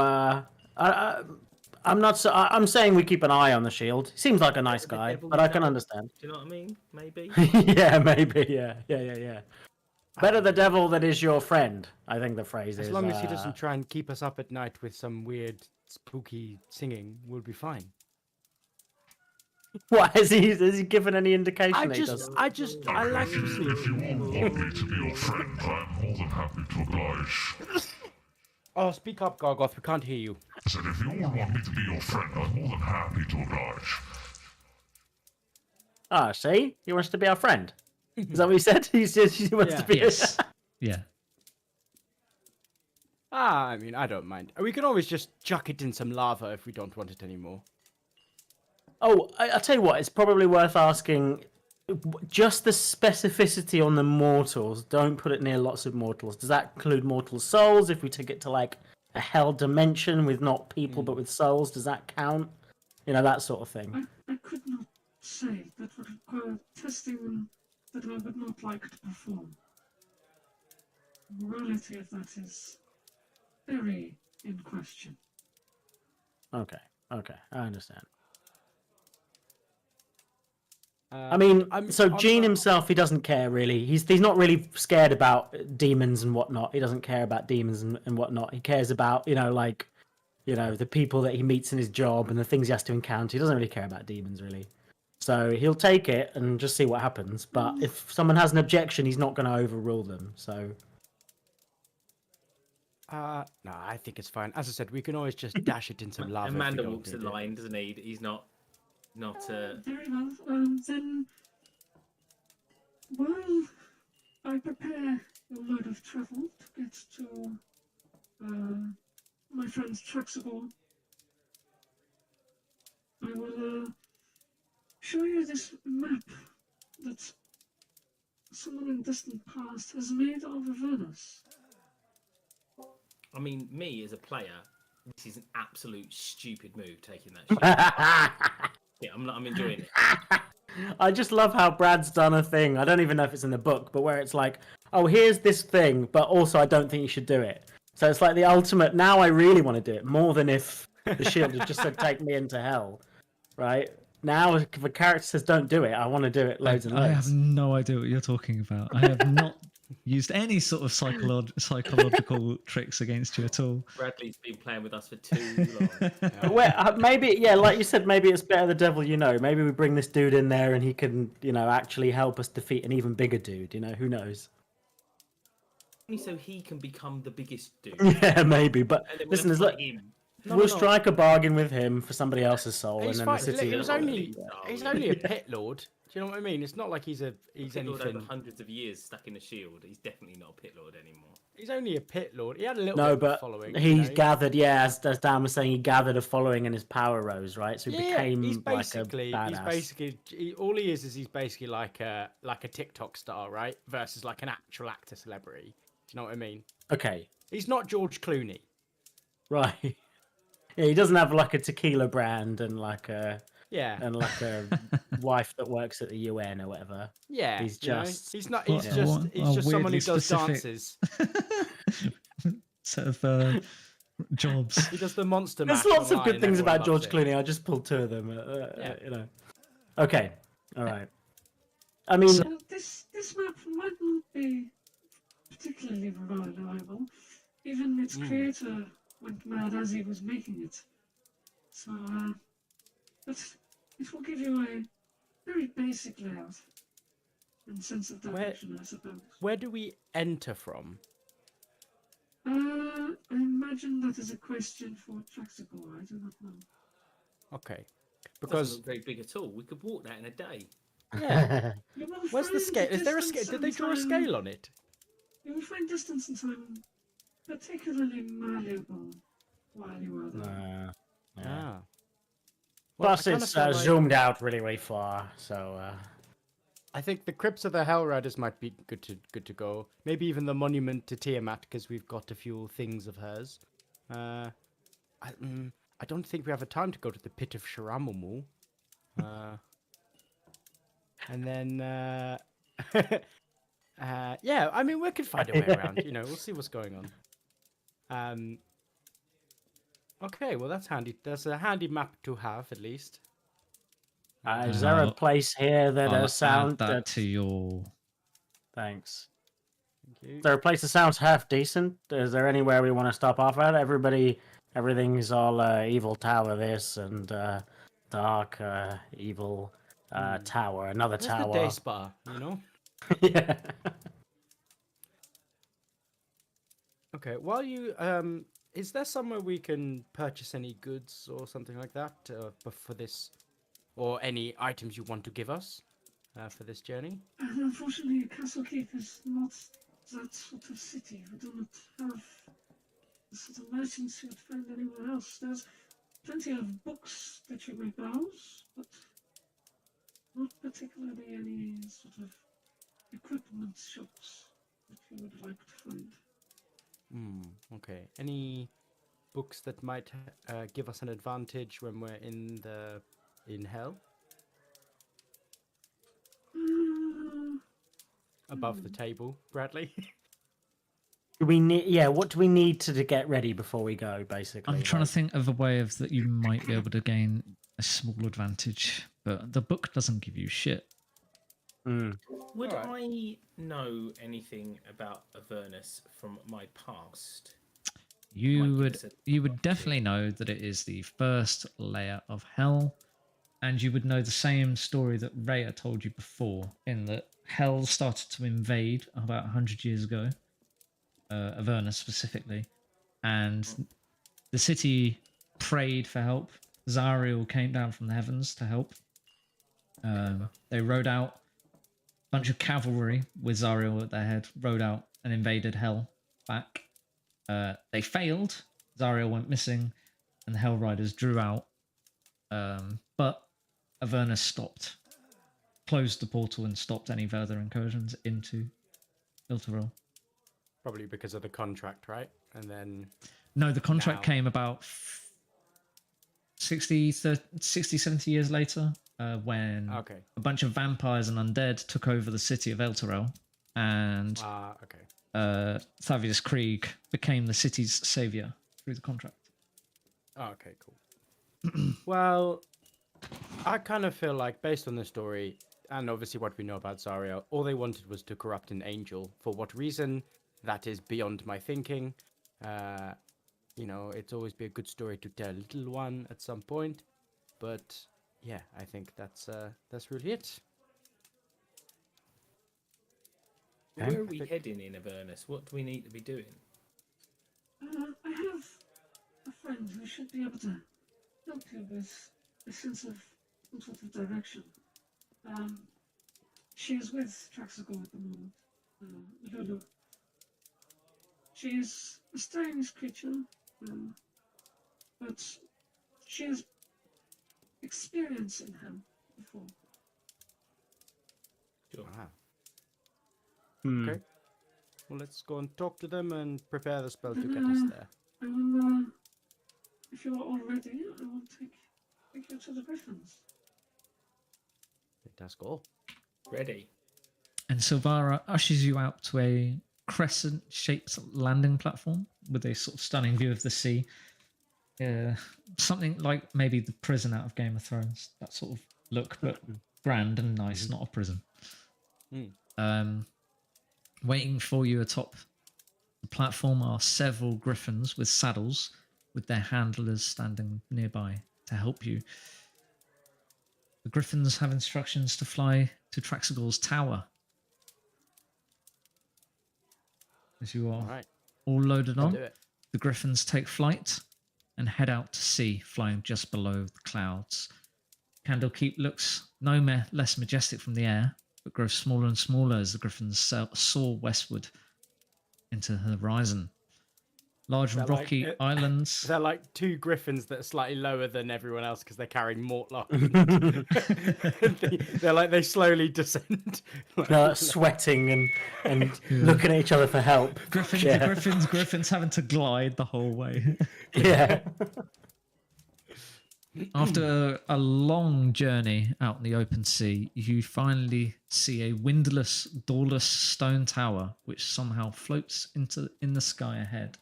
[SPEAKER 3] I'm saying we keep an eye on the shield. Seems like a nice guy, but I can understand.
[SPEAKER 4] Do you know what I mean? Maybe.
[SPEAKER 3] Yeah, maybe. Yeah. Better the devil that is your friend. I think the phrase is.
[SPEAKER 2] As long as he doesn't try and keep us up at night with some weird, spooky singing, we'll be fine.
[SPEAKER 3] What has he given any indication?
[SPEAKER 2] I like to sleep.
[SPEAKER 6] If you all want me to be your friend, I'm more than happy to oblige.
[SPEAKER 2] Oh, speak up, Gargoth. We can't hear you.
[SPEAKER 6] I said, if you all want me to be your friend, I'm more than happy to oblige.
[SPEAKER 3] Ah, see, he wants to be our friend. Is that what he said? He wants to be.
[SPEAKER 1] Yes. Yeah.
[SPEAKER 2] I mean, I don't mind. We can always just chuck it in some lava if we don't want it anymore.
[SPEAKER 3] Oh, I'll tell you what. It's probably worth asking. Just the specificity on the mortals. Don't put it near lots of mortals. Does that include mortal souls? If we took it to like a hell dimension with not people but with souls, does that count? You know, that sort of thing.
[SPEAKER 5] I could not say. That would require testing that I would not like to perform. The morality of that is very in question.
[SPEAKER 3] Okay, I understand. I mean, so Gene himself, he doesn't care really. He's not really scared about demons and whatnot. He doesn't care about demons and whatnot. He cares about, the people that he meets in his job and the things he has to encounter. He doesn't really care about demons really. So he'll take it and just see what happens. But if someone has an objection, he's not going to overrule them. So.
[SPEAKER 2] No, I think it's fine. As I said, we can always just dash it in some lava.
[SPEAKER 4] Amanda walks the line, doesn't he? He's not.
[SPEAKER 5] Very well. Then, while I prepare your mode of travel to get to my friend's Traxable, I will show you this map that someone in distant past has made of Avernus.
[SPEAKER 4] I mean, me as a player, this is an absolute stupid move taking that shit. Yeah, I'm enjoying it.
[SPEAKER 3] I just love how Brad's done a thing. I don't even know if it's in the book, but where it's like, oh, here's this thing, but also I don't think you should do it. So it's like the ultimate, now I really want to do it, more than if the shield had just said, take me into hell, right? Now, if the character says, don't do it, I want to do it loads and loads.
[SPEAKER 1] I have no idea what you're talking about. I have not used any sort of psychological tricks against you at all.
[SPEAKER 4] Bradley's been playing with us for too long.
[SPEAKER 3] Well, maybe, yeah, like you said, maybe it's better the devil you know. Maybe we bring this dude in there and he can, actually help us defeat an even bigger dude. Who knows?
[SPEAKER 4] So he can become the biggest dude.
[SPEAKER 3] Yeah, maybe. But listen, we'll strike a bargain with him for somebody else's soul, and then the city.
[SPEAKER 2] He's only a pit lord. Do you know what I mean? It's not like he's anything.
[SPEAKER 4] Lord over hundreds of years stuck in a shield. He's definitely not a pit lord anymore.
[SPEAKER 2] He's only a pit lord. He had a little bit of a following.
[SPEAKER 3] He's gathered, as Dan was saying, he gathered a following and his power rose, right? So he became like a badass.
[SPEAKER 2] All he is he's basically like a TikTok star, right? Versus like an actual actor celebrity. Do you know what I mean?
[SPEAKER 3] Okay.
[SPEAKER 2] He's not George Clooney.
[SPEAKER 3] Right. Yeah, he doesn't have like a tequila brand and like a wife that works at the UN or whatever.
[SPEAKER 2] Yeah,
[SPEAKER 3] he's just
[SPEAKER 2] he's just someone who does dances.
[SPEAKER 1] Set of jobs.
[SPEAKER 2] He does the monster.
[SPEAKER 3] There's lots of good things about George Clooney. I just pulled two of them. Okay, all right. I mean,
[SPEAKER 5] so this map might not be particularly reliable. Even its creator went mad as he was making it. So, but it will give you a very basic layout and sense of direction, I suppose.
[SPEAKER 2] Where do we enter from?
[SPEAKER 5] I imagine that is a question for Traxable. I do not know.
[SPEAKER 2] Okay,
[SPEAKER 4] because doesn't look very big at all. We could walk that in a day.
[SPEAKER 2] Yeah. Where's the scale? Is there a scale? Did they draw a scale on it?
[SPEAKER 5] You will find distance and time particularly malleable while you are there.
[SPEAKER 2] Well,
[SPEAKER 3] plus, it's zoomed out really, really far. So,
[SPEAKER 2] I think the Crypts of the Hell Riders might be good to go. Maybe even the Monument to Tiamat, because we've got a few things of hers. I don't think we have a time to go to the Pit of Sharamumu. And then, yeah, I mean, we could find a way around. We'll see what's going on. Okay, well that's handy. That's a handy map to have, at least.
[SPEAKER 3] Is there a place here that
[SPEAKER 1] I'll
[SPEAKER 3] sound
[SPEAKER 1] add that to your?
[SPEAKER 3] Thanks.
[SPEAKER 2] Thank you.
[SPEAKER 3] Is there a place that sounds half decent? Is there anywhere we want to stop off at? Everything's all evil tower this and dark evil tower, another
[SPEAKER 2] Where's
[SPEAKER 3] tower.
[SPEAKER 2] The day spa,
[SPEAKER 3] Yeah.
[SPEAKER 2] Okay, while you is there somewhere we can purchase any goods or something like that for this, or any items you want to give us? for this journey?
[SPEAKER 5] And unfortunately, Castle Keep is not that sort of city. We do not have the sort of merchants you would find anywhere else. There's plenty of books that you may browse, but not particularly any sort of equipment shops that you would like to find.
[SPEAKER 2] Okay. Any books that might give us an advantage when we're in hell? Above the table, Bradley.
[SPEAKER 3] Do we need? Yeah. What do we need to get ready before we go? Basically,
[SPEAKER 1] I'm trying to think of a way of that you might be able to gain a small advantage, but the book doesn't give you shit.
[SPEAKER 4] Would
[SPEAKER 2] Alright.
[SPEAKER 4] I know anything about Avernus from my past?
[SPEAKER 1] You
[SPEAKER 4] Might
[SPEAKER 1] would
[SPEAKER 4] give us a
[SPEAKER 1] you would
[SPEAKER 4] clue.
[SPEAKER 1] definitely know that it is the first layer of hell, and you would know the same story that Rhea told you before, in that hell started to invade about 100 years ago, Avernus specifically, and the city prayed for help. Zariel came down from the heavens to help. They rode out a bunch of cavalry with Zariel at their head, rode out and invaded hell back. They failed. Zariel went missing, and the Hell Riders drew out. But Avernus stopped, closed the portal, and stopped any further incursions into Ilteril.
[SPEAKER 2] Probably because of the contract, right? And then
[SPEAKER 1] No, the contract
[SPEAKER 2] Now-
[SPEAKER 1] came about 60, 70 years later, when
[SPEAKER 2] okay.
[SPEAKER 1] a bunch of vampires and undead took over the city of Elturel, and
[SPEAKER 2] Okay.
[SPEAKER 1] Thavius Krieg became the city's savior through the contract.
[SPEAKER 2] Okay, cool. Well, I kind of feel like, based on the story, and obviously what we know about Zariel, all they wanted was to corrupt an angel. For what reason? That is beyond my thinking. You know, it's always be a good story to tell a little one at some point. But yeah, I think that's really it.
[SPEAKER 4] Where are we heading in Avernus? What do we need to be doing?
[SPEAKER 5] I have a friend who should be able to help you with a sense of some sort of direction. She is with Traxagor at the moment, Lulu. She is a strange creature, but she has experience in him before.
[SPEAKER 4] Sure.
[SPEAKER 2] Ah. Okay. Well, let's go and talk to them and prepare the spell to get us there.
[SPEAKER 5] I will, if you are all ready, I will take you to the Griffins.
[SPEAKER 2] Let us go.
[SPEAKER 4] Ready.
[SPEAKER 1] And Silvara ushers you out to a crescent-shaped landing platform with a sort of stunning view of the sea. Something like maybe the prison out of Game of Thrones, that sort of look, but grand and nice, not a prison. Waiting for you atop the platform are several griffins with saddles, with their handlers standing nearby to help you. The griffins have instructions to fly to Traxagor's tower. As you are
[SPEAKER 2] Right.
[SPEAKER 1] all loaded on,
[SPEAKER 2] Do it.
[SPEAKER 1] the griffins take flight and head out to sea, flying just below the clouds. Candlekeep looks less majestic from the air, but grows smaller and smaller as the griffins soar westward into the horizon. Large and
[SPEAKER 2] that like
[SPEAKER 1] rocky
[SPEAKER 2] it?
[SPEAKER 1] islands.
[SPEAKER 2] They're like two griffins that are slightly lower than everyone else because they're carrying Mortlock. they slowly descend.
[SPEAKER 3] Sweating and looking at each other for help.
[SPEAKER 1] Griffins having to glide the whole way.
[SPEAKER 3] Yeah.
[SPEAKER 1] After a long journey out in the open sea, you finally see a windless, doorless stone tower which somehow floats in the sky ahead.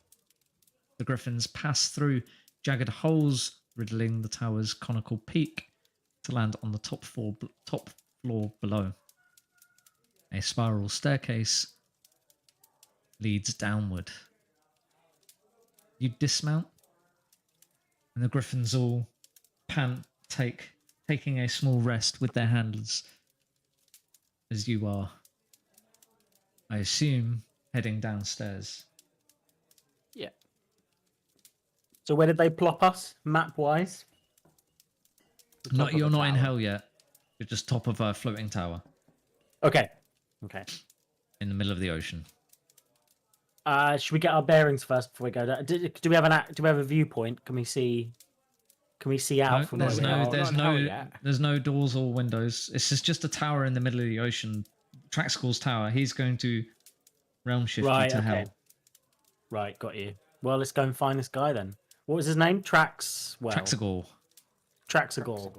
[SPEAKER 1] The griffins pass through jagged holes riddling the tower's conical peak to land on the top floor below. A spiral staircase leads downward. You dismount, and the griffins all pant, taking a small rest with their handlers, as you are, I assume, heading downstairs.
[SPEAKER 2] Yeah.
[SPEAKER 3] So where did they plop us, map-wise?
[SPEAKER 1] You're not in hell yet. You're just top of a floating tower.
[SPEAKER 3] Okay. Okay.
[SPEAKER 1] in the middle of the ocean.
[SPEAKER 3] Should we get our bearings first before we go down? Do we have do we have a viewpoint? Can we see? Can we see out
[SPEAKER 1] No,
[SPEAKER 3] from where
[SPEAKER 1] there's
[SPEAKER 3] we
[SPEAKER 1] no,
[SPEAKER 3] are?
[SPEAKER 1] there's
[SPEAKER 2] Not in hell
[SPEAKER 1] no,
[SPEAKER 2] yet.
[SPEAKER 1] there's no doors or windows. This is just a tower in the middle of the ocean. Traxcall's tower. He's going to realm shift you
[SPEAKER 3] Right.
[SPEAKER 1] to
[SPEAKER 3] Okay.
[SPEAKER 1] hell.
[SPEAKER 3] Right. Got you. Well, let's go and find this guy then. What was his name?
[SPEAKER 1] Traxagor.
[SPEAKER 3] Traxagor.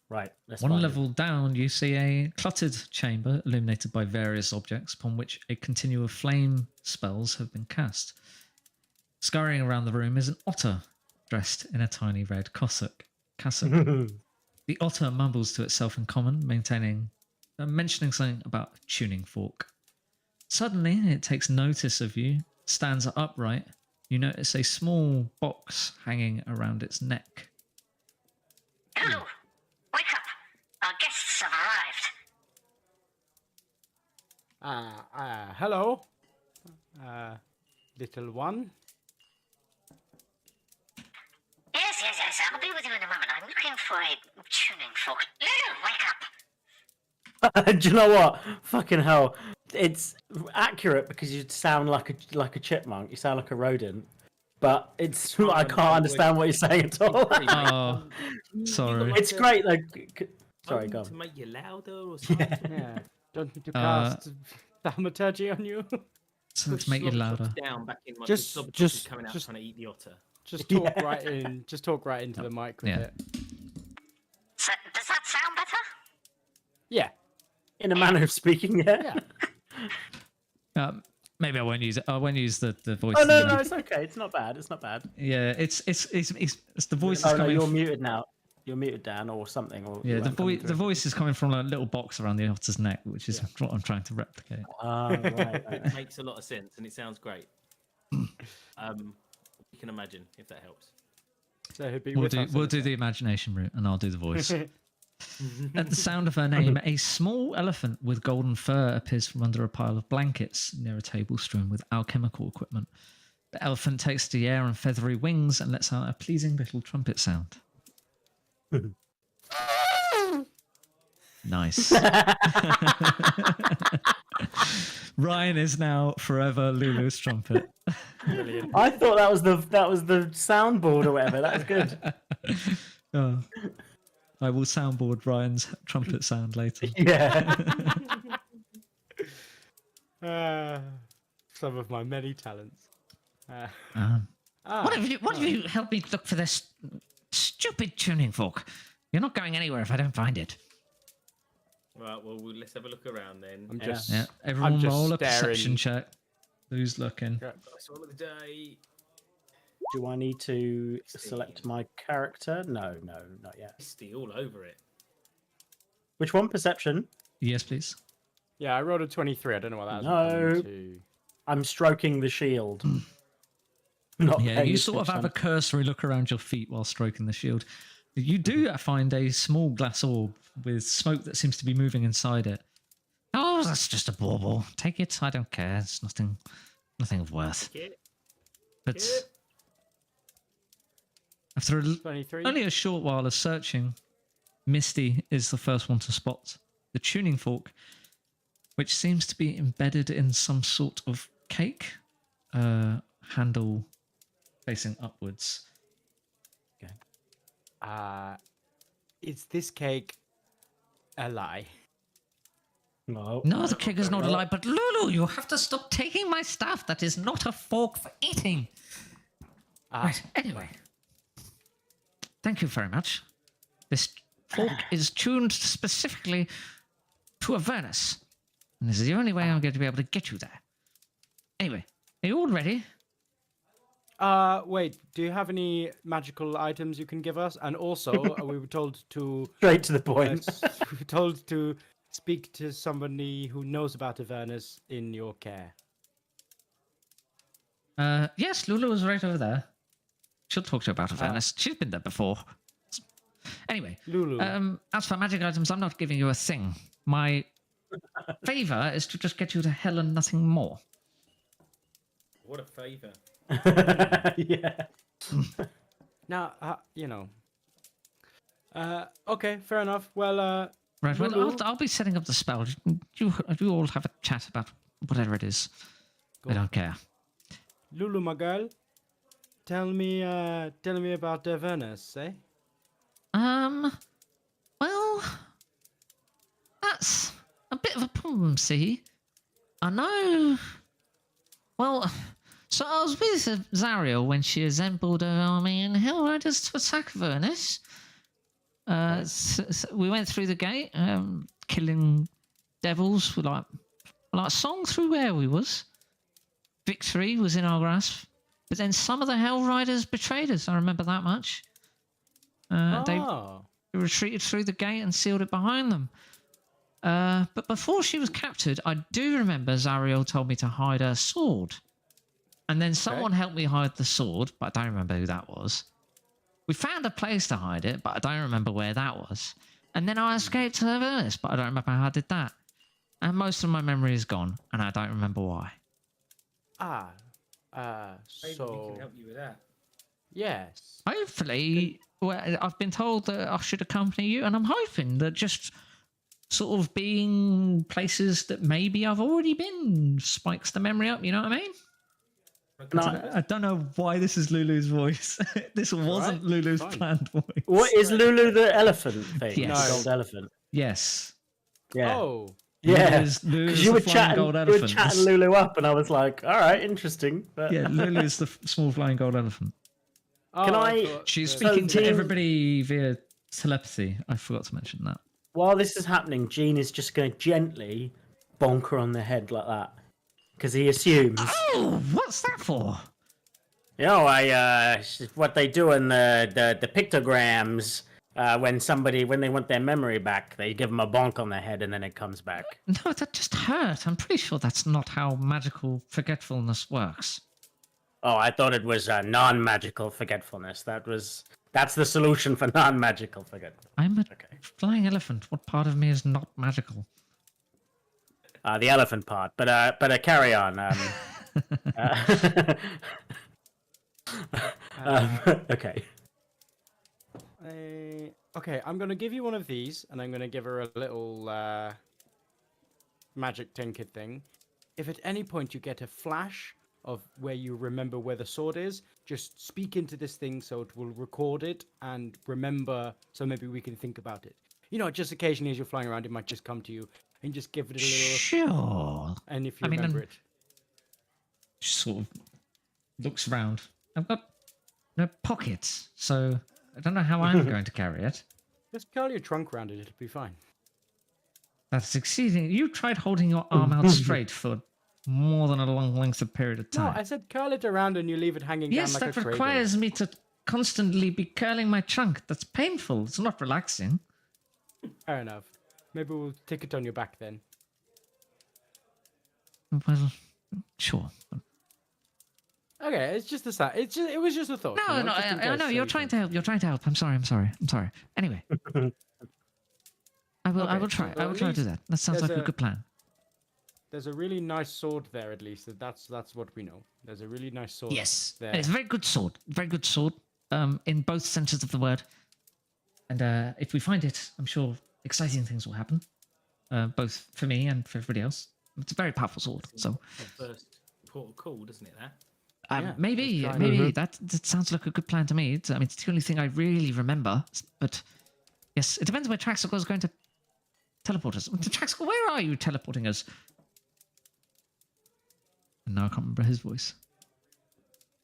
[SPEAKER 3] Right. Let's
[SPEAKER 1] One
[SPEAKER 3] find him.
[SPEAKER 1] level down, you see a cluttered chamber illuminated by various objects upon which a continuum of flame spells have been cast. Scurrying around the room is an otter dressed in a tiny red cassock. The otter mumbles to itself in common, mentioning something about a tuning fork. Suddenly, it takes notice of you, stands upright. You notice a small box hanging around its neck.
[SPEAKER 7] Lulu, wake up. Our guests have arrived.
[SPEAKER 2] Hello, little one.
[SPEAKER 7] Yes. I'll be with you in a moment. I'm looking for a tuning fork. Lulu, wake up.
[SPEAKER 3] Do you know what? Fucking hell! It's accurate because you sound like a chipmunk. You sound like a rodent, but it's I can't understand what you're saying at all.
[SPEAKER 1] Oh, sorry.
[SPEAKER 3] It's great though. Sorry,
[SPEAKER 4] I
[SPEAKER 3] go
[SPEAKER 4] need
[SPEAKER 3] on.
[SPEAKER 4] to make you louder or something.
[SPEAKER 2] Yeah. Don't need to cast thaumaturgy on you.
[SPEAKER 1] So let's
[SPEAKER 4] Push
[SPEAKER 1] make you
[SPEAKER 4] Slobberchops
[SPEAKER 1] louder.
[SPEAKER 4] Down back in my
[SPEAKER 2] Just-
[SPEAKER 4] Slobberchops
[SPEAKER 2] just-
[SPEAKER 4] is coming out
[SPEAKER 2] just-
[SPEAKER 4] trying to eat the otter.
[SPEAKER 2] Just talk
[SPEAKER 3] Yeah.
[SPEAKER 2] right in. Just talk right into the mic with
[SPEAKER 1] Yeah.
[SPEAKER 2] it.
[SPEAKER 7] So, does that sound better?
[SPEAKER 2] Yeah.
[SPEAKER 3] In a manner of speaking, yeah.
[SPEAKER 2] Yeah.
[SPEAKER 1] Maybe I won't use it. I won't use the voice.
[SPEAKER 3] Oh
[SPEAKER 1] in
[SPEAKER 3] no,
[SPEAKER 1] the-
[SPEAKER 3] no, it's okay. It's not bad. It's not bad.
[SPEAKER 1] Yeah, it's the voice is
[SPEAKER 3] Oh no,
[SPEAKER 1] coming.
[SPEAKER 3] you're muted now. You're muted, Dan, or something. Or
[SPEAKER 1] Yeah,
[SPEAKER 3] you
[SPEAKER 1] the
[SPEAKER 3] weren't coming
[SPEAKER 1] the
[SPEAKER 3] through.
[SPEAKER 1] voice is coming from a little box around the otter's neck, which is what I'm trying to replicate.
[SPEAKER 3] Ah, right.
[SPEAKER 4] It makes a lot of sense and it sounds great. You can imagine if that helps.
[SPEAKER 2] So he'd be
[SPEAKER 1] We'll
[SPEAKER 2] with
[SPEAKER 1] do
[SPEAKER 2] us in
[SPEAKER 1] we'll
[SPEAKER 2] a
[SPEAKER 1] do
[SPEAKER 2] sec.
[SPEAKER 1] the imagination route, and I'll do the voice. At the sound of her name, a small elephant with golden fur appears from under a pile of blankets near a table strewn with alchemical equipment. The elephant takes to the air on feathery wings and lets out a pleasing little trumpet sound. Nice. Ryan is now forever Lulu's trumpet.
[SPEAKER 2] Brilliant.
[SPEAKER 3] I thought that was the soundboard or whatever. That was good.
[SPEAKER 1] Oh. I will soundboard Ryan's trumpet sound later.
[SPEAKER 3] Yeah.
[SPEAKER 2] Some of my many talents.
[SPEAKER 1] What have you helped me look for this stupid tuning fork? You're not going anywhere if I don't find it.
[SPEAKER 4] Right, well, let's have a look around then.
[SPEAKER 2] I'm
[SPEAKER 3] Yeah.
[SPEAKER 2] just.
[SPEAKER 1] Yeah, everyone
[SPEAKER 2] just
[SPEAKER 1] roll a
[SPEAKER 2] staring.
[SPEAKER 1] perception check. Who's looking?
[SPEAKER 4] First one of the day.
[SPEAKER 3] Do I need to select my character? No, not yet.
[SPEAKER 4] Misty all over it.
[SPEAKER 3] Which one? Perception.
[SPEAKER 1] Yes, please.
[SPEAKER 2] Yeah, I rolled a 23. I don't know what that was.
[SPEAKER 3] No.
[SPEAKER 2] referring to.
[SPEAKER 3] I'm stroking the shield. Not
[SPEAKER 1] Yeah,
[SPEAKER 3] paying
[SPEAKER 1] you sort of have a
[SPEAKER 3] attention.
[SPEAKER 1] cursory look around your feet while stroking the shield. You do find a small glass orb with smoke that seems to be moving inside it. Oh, that's just a bauble. Take it. I don't care. It's nothing of worth.
[SPEAKER 4] Get
[SPEAKER 1] But
[SPEAKER 4] it.
[SPEAKER 1] after
[SPEAKER 2] 23.
[SPEAKER 1] only a short while of searching, Misty is the first one to spot the tuning fork, which seems to be embedded in some sort of cake, handle facing upwards.
[SPEAKER 2] Is this cake a lie?
[SPEAKER 3] No.
[SPEAKER 1] No, the cake is not a lie, but Lulu, you have to stop taking my stuff. That is not a fork for eating. Right, anyway. Thank you very much. This fork is tuned specifically to Avernus. And this is the only way I'm going to be able to get you there. Anyway, are you all ready?
[SPEAKER 2] Wait, do you have any magical items you can give us? And also, we were told to
[SPEAKER 3] Straight to the point.
[SPEAKER 2] we were told to speak to somebody who knows about Avernus in your care.
[SPEAKER 1] Yes, Lulu is right over there. She'll talk to you about Avernus. She's been there before. Anyway,
[SPEAKER 2] Lulu.
[SPEAKER 1] as for magic items, I'm not giving you a thing. My favor is to just get you to hell and nothing more.
[SPEAKER 4] What a favour.
[SPEAKER 3] Yeah.
[SPEAKER 2] Now, okay, fair enough. Well,
[SPEAKER 1] Right. Well,
[SPEAKER 2] Lulu.
[SPEAKER 1] I'll be setting up the spell. You all have a chat about whatever it is. I don't care.
[SPEAKER 2] Lulu, my girl, tell me about Avernus, eh?
[SPEAKER 1] Well, that's a bit of a problem, see? I know. Well, so I was with Zariel when she assembled her army and Hell Riders to attack Avernus. We went through the gate, killing devils with like song through where we was. Victory was in our grasp, but then some of the Hell Riders betrayed us. I remember that much. They retreated through the gate and sealed it behind them. But before she was captured, I do remember Zariel told me to hide her sword. And then someone helped me hide the sword, but I don't remember who that was. We found a place to hide it, but I don't remember where that was. And then I escaped to Avernus, but I don't remember how I did that. And most of my memory is gone, and I don't remember why.
[SPEAKER 4] Maybe we can help you with that.
[SPEAKER 2] Yes.
[SPEAKER 1] Hopefully, well, I've been told that I should accompany you, and I'm hoping that just sort of being places that maybe I've already been spikes the memory up, you know what I mean? I don't know why this is Lulu's voice. This wasn't Lulu's planned voice.
[SPEAKER 3] What is Lulu the elephant thing?
[SPEAKER 1] Yes.
[SPEAKER 3] The gold elephant.
[SPEAKER 1] Yes.
[SPEAKER 3] Yeah.
[SPEAKER 2] Oh.
[SPEAKER 3] Yeah.
[SPEAKER 1] Lulu's
[SPEAKER 3] Because you were chatting Lulu up, and I was like, all right, interesting. But...
[SPEAKER 1] Yeah, Lulu's the small flying gold elephant.
[SPEAKER 3] Can I?
[SPEAKER 1] She's speaking to everybody via telepathy. I forgot to mention that.
[SPEAKER 3] While this is happening, Gene is just going to gently bonk her on the head like that. Because he assumes.
[SPEAKER 1] Oh, what's that for?
[SPEAKER 3] You know, what they do in the pictograms when they want their memory back, they give them a bonk on the head and then it comes back.
[SPEAKER 1] No, that just hurt. I'm pretty sure that's not how magical forgetfulness works.
[SPEAKER 3] Oh, I thought it was non-magical forgetfulness. That's the solution for non-magical forgetfulness.
[SPEAKER 1] I'm a flying elephant. What part of me is not magical?
[SPEAKER 3] The elephant part, but carry on. Okay.
[SPEAKER 2] Okay, I'm gonna give you one of these, and I'm gonna give her a little magic tinker thing. If at any point you get a flash of where you remember where the sword is, just speak into this thing so it will record it and remember, so maybe we can think about it. You know, just occasionally as you're flying around, it might just come to you, and just give it a little...
[SPEAKER 1] Sure.
[SPEAKER 2] And if you remember it.
[SPEAKER 1] She sort of looks around. I've got no pockets, so I don't know how I'm going to carry it.
[SPEAKER 2] Just curl your trunk around it, it'll be fine.
[SPEAKER 1] That's exceeding... You tried holding your arm out straight for more than a long length of period of time.
[SPEAKER 2] No, I said curl it around and you leave it hanging down like a cradle.
[SPEAKER 1] Yes, that requires me to constantly be curling my trunk. That's painful. It's not relaxing.
[SPEAKER 2] Fair enough. Maybe we'll stick it on your back then.
[SPEAKER 1] Well, sure.
[SPEAKER 2] Okay, it's just a side. It was just a thought.
[SPEAKER 1] No, no, I know you're trying to help. You're trying to help. I'm sorry. Anyway, I will try. I will try to do that. That sounds like a good plan.
[SPEAKER 2] There's a really nice sword there, at least. That's what we know. There's a really nice sword.
[SPEAKER 1] Yes,
[SPEAKER 2] there.
[SPEAKER 1] and it's a very good sword. Very good sword. In both senses of the word. And if we find it, I'm sure exciting things will happen. Both for me and for everybody else. It's a very powerful sword. So.
[SPEAKER 4] First port of call, doesn't it? That.
[SPEAKER 1] Maybe that sounds like a good plan to me. It's the only thing I really remember. But yes, it depends where Traxicle is going to teleport us. Traxicle, where are you teleporting us? And now I can't remember his voice.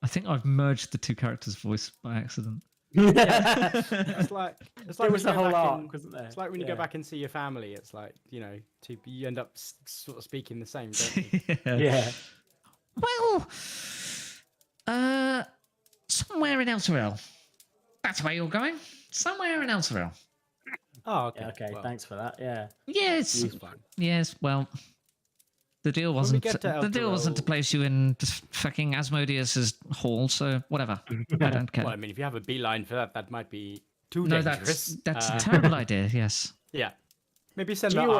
[SPEAKER 1] I think I've merged the two characters' voice by accident.
[SPEAKER 2] It's like
[SPEAKER 3] it was the whole arc, wasn't there?
[SPEAKER 2] It's like when you go back and see your family. It's like, you end up sort of speaking the same, don't you?
[SPEAKER 3] Yeah.
[SPEAKER 1] Well, somewhere in Elturel. That's where you're going. Somewhere in Elturel.
[SPEAKER 2] Oh, okay.
[SPEAKER 3] Yeah, okay,
[SPEAKER 2] well,
[SPEAKER 3] thanks for that. Yeah.
[SPEAKER 1] Yes. Yes. Well, the deal wasn't. The deal wasn't to place you in just fucking Asmodeus's hall. So whatever. I don't care.
[SPEAKER 2] Well, I mean, if you have a beeline for that, that might be too dangerous.
[SPEAKER 1] That's a terrible idea. Yes.
[SPEAKER 2] Yeah. Maybe send
[SPEAKER 3] Do
[SPEAKER 2] that
[SPEAKER 3] you,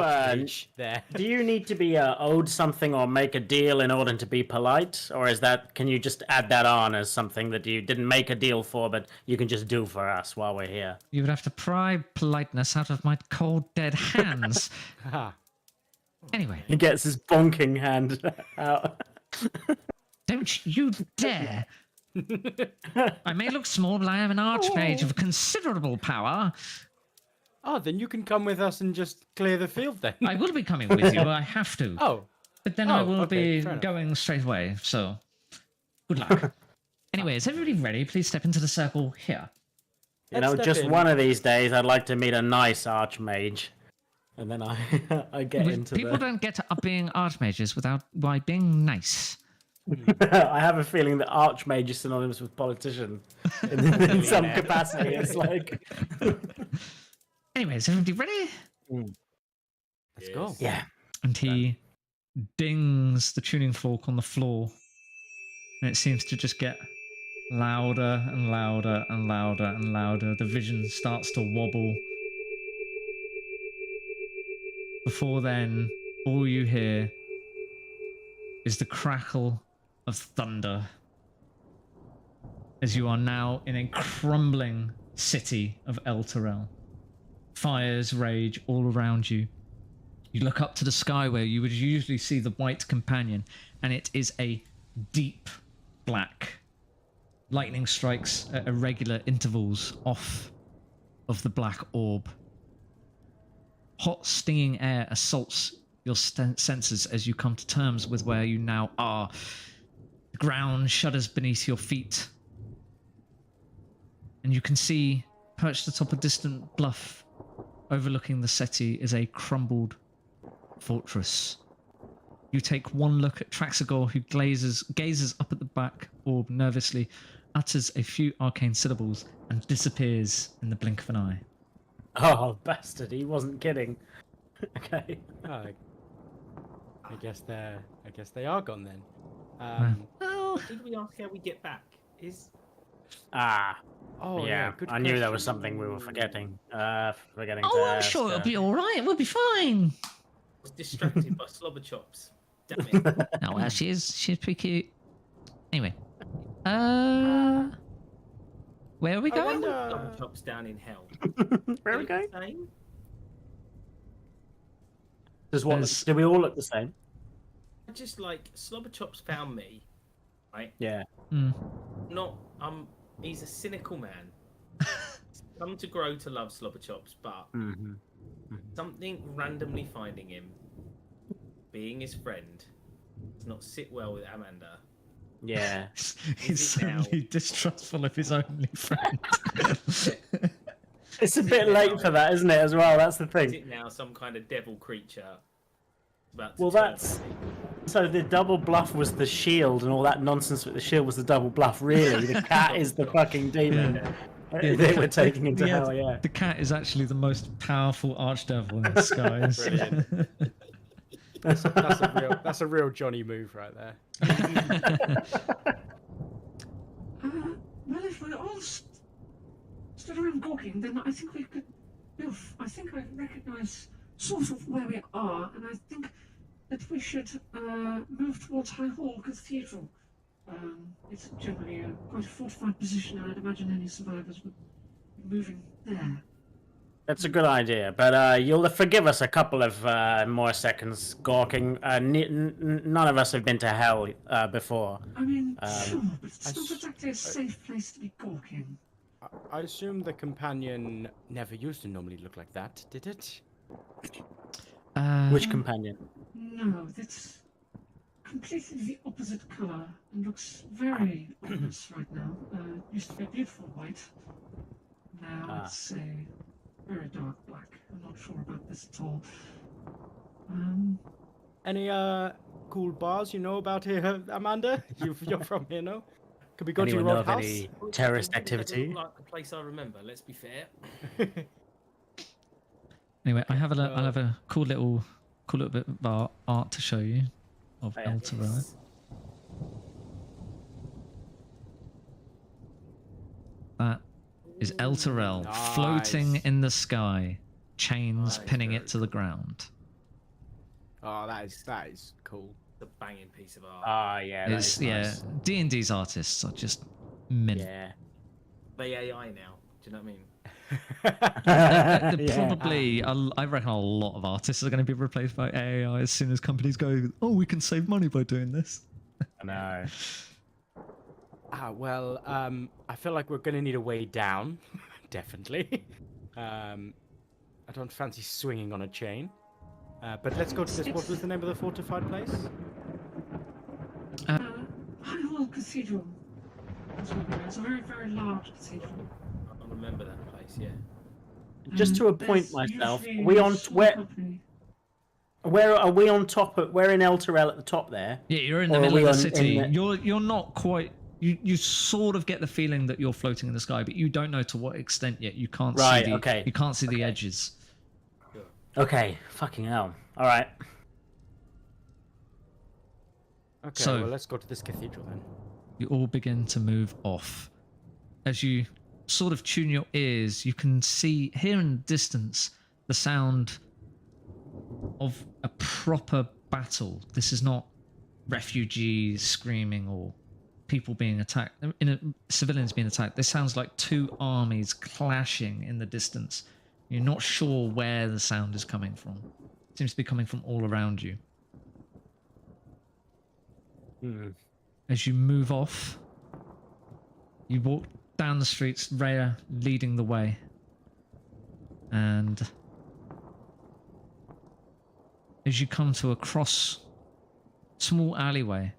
[SPEAKER 2] archmage there.
[SPEAKER 3] Do you need to be owed something or make a deal in order to be polite, or is that can you just add that on as something that you didn't make a deal for, but you can just do for us while we're here?
[SPEAKER 1] You would have to pry politeness out of my cold, dead hands.
[SPEAKER 2] Ha.
[SPEAKER 1] Anyway,
[SPEAKER 3] He gets his bonking hand out.
[SPEAKER 1] don't you dare! I may look small, but I am an archmage of considerable power.
[SPEAKER 2] Oh, then you can come with us and just clear the field then.
[SPEAKER 1] I will be coming with you. I have to.
[SPEAKER 2] Oh,
[SPEAKER 1] But then I
[SPEAKER 2] Oh,
[SPEAKER 1] will
[SPEAKER 2] okay,
[SPEAKER 1] be
[SPEAKER 2] fair enough.
[SPEAKER 1] going straight away. So, good luck. Anyway, is everybody ready? Please step into the circle here.
[SPEAKER 3] You know,
[SPEAKER 2] Let's
[SPEAKER 3] just
[SPEAKER 2] step in.
[SPEAKER 3] one of these days, I'd like to meet a nice archmage, and then I get into
[SPEAKER 1] People don't get up being archmages without by being nice.
[SPEAKER 3] I have a feeling that archmage is synonymous with politician in some capacity. It's like,
[SPEAKER 1] Anyway, is everybody ready?
[SPEAKER 2] Let's go.
[SPEAKER 3] yeah.
[SPEAKER 1] And he dings the tuning fork on the floor, and it seems to just get louder and louder and louder and louder. The vision starts to wobble. Before then, all you hear is the crackle of thunder as you are now in a crumbling city of El Terrell. Fires rage all around you. You look up to the sky where you would usually see the white companion, and it is a deep black. Lightning strikes at irregular intervals off of the black orb. Hot, stinging air assaults your senses as you come to terms with where you now are. The ground shudders beneath your feet, and you can see, perched atop a distant bluff overlooking the city, is a crumbled fortress. You take one look at Traxagor, who gazes up at the back orb nervously, utters a few arcane syllables, and disappears in the blink of an eye.
[SPEAKER 3] Oh, bastard! He wasn't kidding. Okay.
[SPEAKER 2] Oh, I guess they are gone then.
[SPEAKER 1] Well,
[SPEAKER 4] Did we ask how we get back? Is
[SPEAKER 2] Oh
[SPEAKER 3] yeah.
[SPEAKER 2] good
[SPEAKER 3] I knew there
[SPEAKER 2] question.
[SPEAKER 3] was something we were forgetting. Forgetting.
[SPEAKER 1] oh,
[SPEAKER 3] to
[SPEAKER 1] I'm
[SPEAKER 3] ask,
[SPEAKER 1] sure it'll be all right. We'll be fine.
[SPEAKER 4] was distracted by slobber chops. Damn it.
[SPEAKER 1] Oh, well, she's pretty cute. Anyway, where are we
[SPEAKER 2] I
[SPEAKER 1] going?
[SPEAKER 2] wonder-
[SPEAKER 4] Slobber chops down in hell.
[SPEAKER 3] Where are we
[SPEAKER 4] Are they
[SPEAKER 3] going?
[SPEAKER 4] the same?
[SPEAKER 3] Does what?
[SPEAKER 1] There's-
[SPEAKER 3] Do we all look the same?
[SPEAKER 4] I just like slobber chops found me, right?
[SPEAKER 3] Yeah.
[SPEAKER 1] Mm.
[SPEAKER 4] Not he's a cynical man. He's come to grow to love slobber chops, but
[SPEAKER 3] Mm-hmm.
[SPEAKER 4] something randomly finding him, being his friend, does not sit well with Amanda.
[SPEAKER 3] Yeah.
[SPEAKER 1] He's
[SPEAKER 4] it now?
[SPEAKER 1] suddenly distrustful of his only friend.
[SPEAKER 3] It's a bit late for that, isn't it? As well, that's the
[SPEAKER 4] Is
[SPEAKER 3] thing.
[SPEAKER 4] it now some kind of devil creature? About to
[SPEAKER 3] Well,
[SPEAKER 4] turn
[SPEAKER 3] that's-
[SPEAKER 4] on me?
[SPEAKER 3] So the double bluff was the shield, and all that nonsense with the shield was the double bluff. Really, the cat is the fucking demon.
[SPEAKER 1] Yeah,
[SPEAKER 3] They were taking him to
[SPEAKER 1] yeah,
[SPEAKER 3] hell. Yeah.
[SPEAKER 1] The cat is actually the most powerful archdevil in the skies.
[SPEAKER 2] Brilliant. That's a real Johnny move right there.
[SPEAKER 5] Well, if we're all stood around gawking, then I think we could. I think I recognise sort of where we are, and I think that we should move towards High Hall Cathedral. It's generally quite a fortified position, and I'd imagine any survivors would be moving there.
[SPEAKER 3] That's a good idea, but you'll forgive us a couple of more seconds gawking. None of us have been to hell before.
[SPEAKER 5] I mean, sure, but it's
[SPEAKER 2] I
[SPEAKER 5] not
[SPEAKER 2] s-
[SPEAKER 5] exactly a safe place to be gawking.
[SPEAKER 2] I assume the companion never used to normally look like that, did it?
[SPEAKER 3] Which companion?
[SPEAKER 5] No, that's completely the opposite colour and looks very ominous right now. Used to be a beautiful white. Now it's a very dark black. I'm not sure about this at all.
[SPEAKER 2] Any cool bars you know about here, Amanda? You're from here, no? Could we go
[SPEAKER 3] Anyone
[SPEAKER 2] to
[SPEAKER 3] know
[SPEAKER 2] your
[SPEAKER 3] of
[SPEAKER 2] house?
[SPEAKER 3] any
[SPEAKER 4] Well, it
[SPEAKER 3] terrorist
[SPEAKER 4] doesn't
[SPEAKER 3] activity?
[SPEAKER 4] look like the place I remember. Let's be fair.
[SPEAKER 1] Anyway, I have a cool little bit of art to show you of
[SPEAKER 3] Oh, yeah.
[SPEAKER 1] El Terrell. That is El Terrell floating
[SPEAKER 2] Nice.
[SPEAKER 1] in the sky, chains
[SPEAKER 4] That is
[SPEAKER 1] pinning
[SPEAKER 4] very
[SPEAKER 1] it to the ground.
[SPEAKER 2] Oh, that is cool.
[SPEAKER 4] It's a banging piece of art.
[SPEAKER 3] Ah, yeah, that
[SPEAKER 1] It's
[SPEAKER 3] is nice.
[SPEAKER 1] D&D's artists are just mint.
[SPEAKER 3] Yeah.
[SPEAKER 4] They AI now. Do you know what I mean?
[SPEAKER 3] Yeah.
[SPEAKER 1] Probably, I reckon a lot of artists are going to be replaced by AI as soon as companies go, oh, we can save money by doing this.
[SPEAKER 3] I know.
[SPEAKER 2] Well, I feel like we're going to need a way down, definitely. I don't fancy swinging on a chain. But let's go to this. What was the name of the fortified place?
[SPEAKER 5] High Hall Cathedral. That's what it is. It's a very, very large cathedral.
[SPEAKER 4] I remember that place. Yeah.
[SPEAKER 3] Just to appoint
[SPEAKER 5] There's
[SPEAKER 3] myself,
[SPEAKER 5] usually
[SPEAKER 3] are we on
[SPEAKER 5] a small
[SPEAKER 3] where?
[SPEAKER 5] company.
[SPEAKER 3] Where are we on top? We're in El Terrell at the top there.
[SPEAKER 1] Yeah, you're in the
[SPEAKER 3] Or are
[SPEAKER 1] middle
[SPEAKER 3] we
[SPEAKER 1] of the
[SPEAKER 3] on-
[SPEAKER 1] city.
[SPEAKER 3] in
[SPEAKER 1] You're not quite. You sort of get the feeling that you're floating in the sky, but you don't know to what extent yet. You can't
[SPEAKER 3] Right,
[SPEAKER 1] see the.
[SPEAKER 3] okay.
[SPEAKER 1] You can't see the edges.
[SPEAKER 3] Okay, fucking hell. All right.
[SPEAKER 2] Okay,
[SPEAKER 1] So-
[SPEAKER 2] well, let's go to this cathedral then.
[SPEAKER 1] You all begin to move off. As you sort of tune your ears, you can hear in the distance the sound of a proper battle. This is not refugees screaming or people being attacked, civilians being attacked. This sounds like two armies clashing in the distance. You're not sure where the sound is coming from. It seems to be coming from all around you. As you move off, you walk down the streets, Rhea leading the way. And as you come to a small alleyway,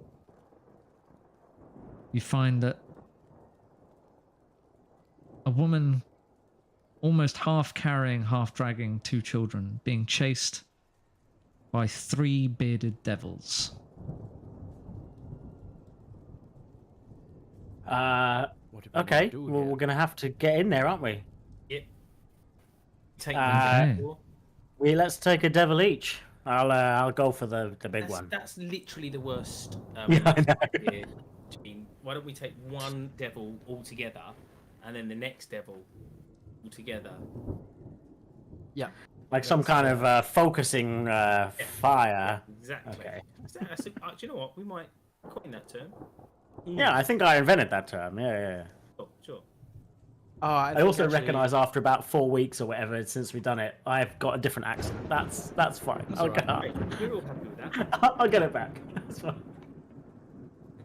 [SPEAKER 1] you find that a woman almost half carrying, half dragging two children being chased by three bearded devils.
[SPEAKER 2] What do we
[SPEAKER 3] Okay.
[SPEAKER 2] do
[SPEAKER 3] Well,
[SPEAKER 2] here?
[SPEAKER 3] we're gonna have to get in there, aren't we?
[SPEAKER 4] Yep. Take
[SPEAKER 3] Okay.
[SPEAKER 4] one.
[SPEAKER 3] Let's take a devil each. I'll go for the big one.
[SPEAKER 4] That's literally the worst.
[SPEAKER 3] Yeah, I know.
[SPEAKER 4] Here, Gene. Why don't we take one devil altogether, and then the next devil altogether?
[SPEAKER 2] Yeah.
[SPEAKER 3] Like some kind of focusing fire.
[SPEAKER 4] Exactly.
[SPEAKER 3] Okay.
[SPEAKER 4] Do you know what? We might coin that term.
[SPEAKER 3] Yeah, I think I invented that term. Yeah.
[SPEAKER 4] Oh, sure.
[SPEAKER 2] Oh,
[SPEAKER 3] I
[SPEAKER 2] think
[SPEAKER 3] also
[SPEAKER 2] actually-
[SPEAKER 3] recognise after about 4 weeks or whatever since we've done it, I've got a different accent. That's fine. I'll get
[SPEAKER 4] Great. We're all happy with that.
[SPEAKER 3] I'll get it back. That's fine.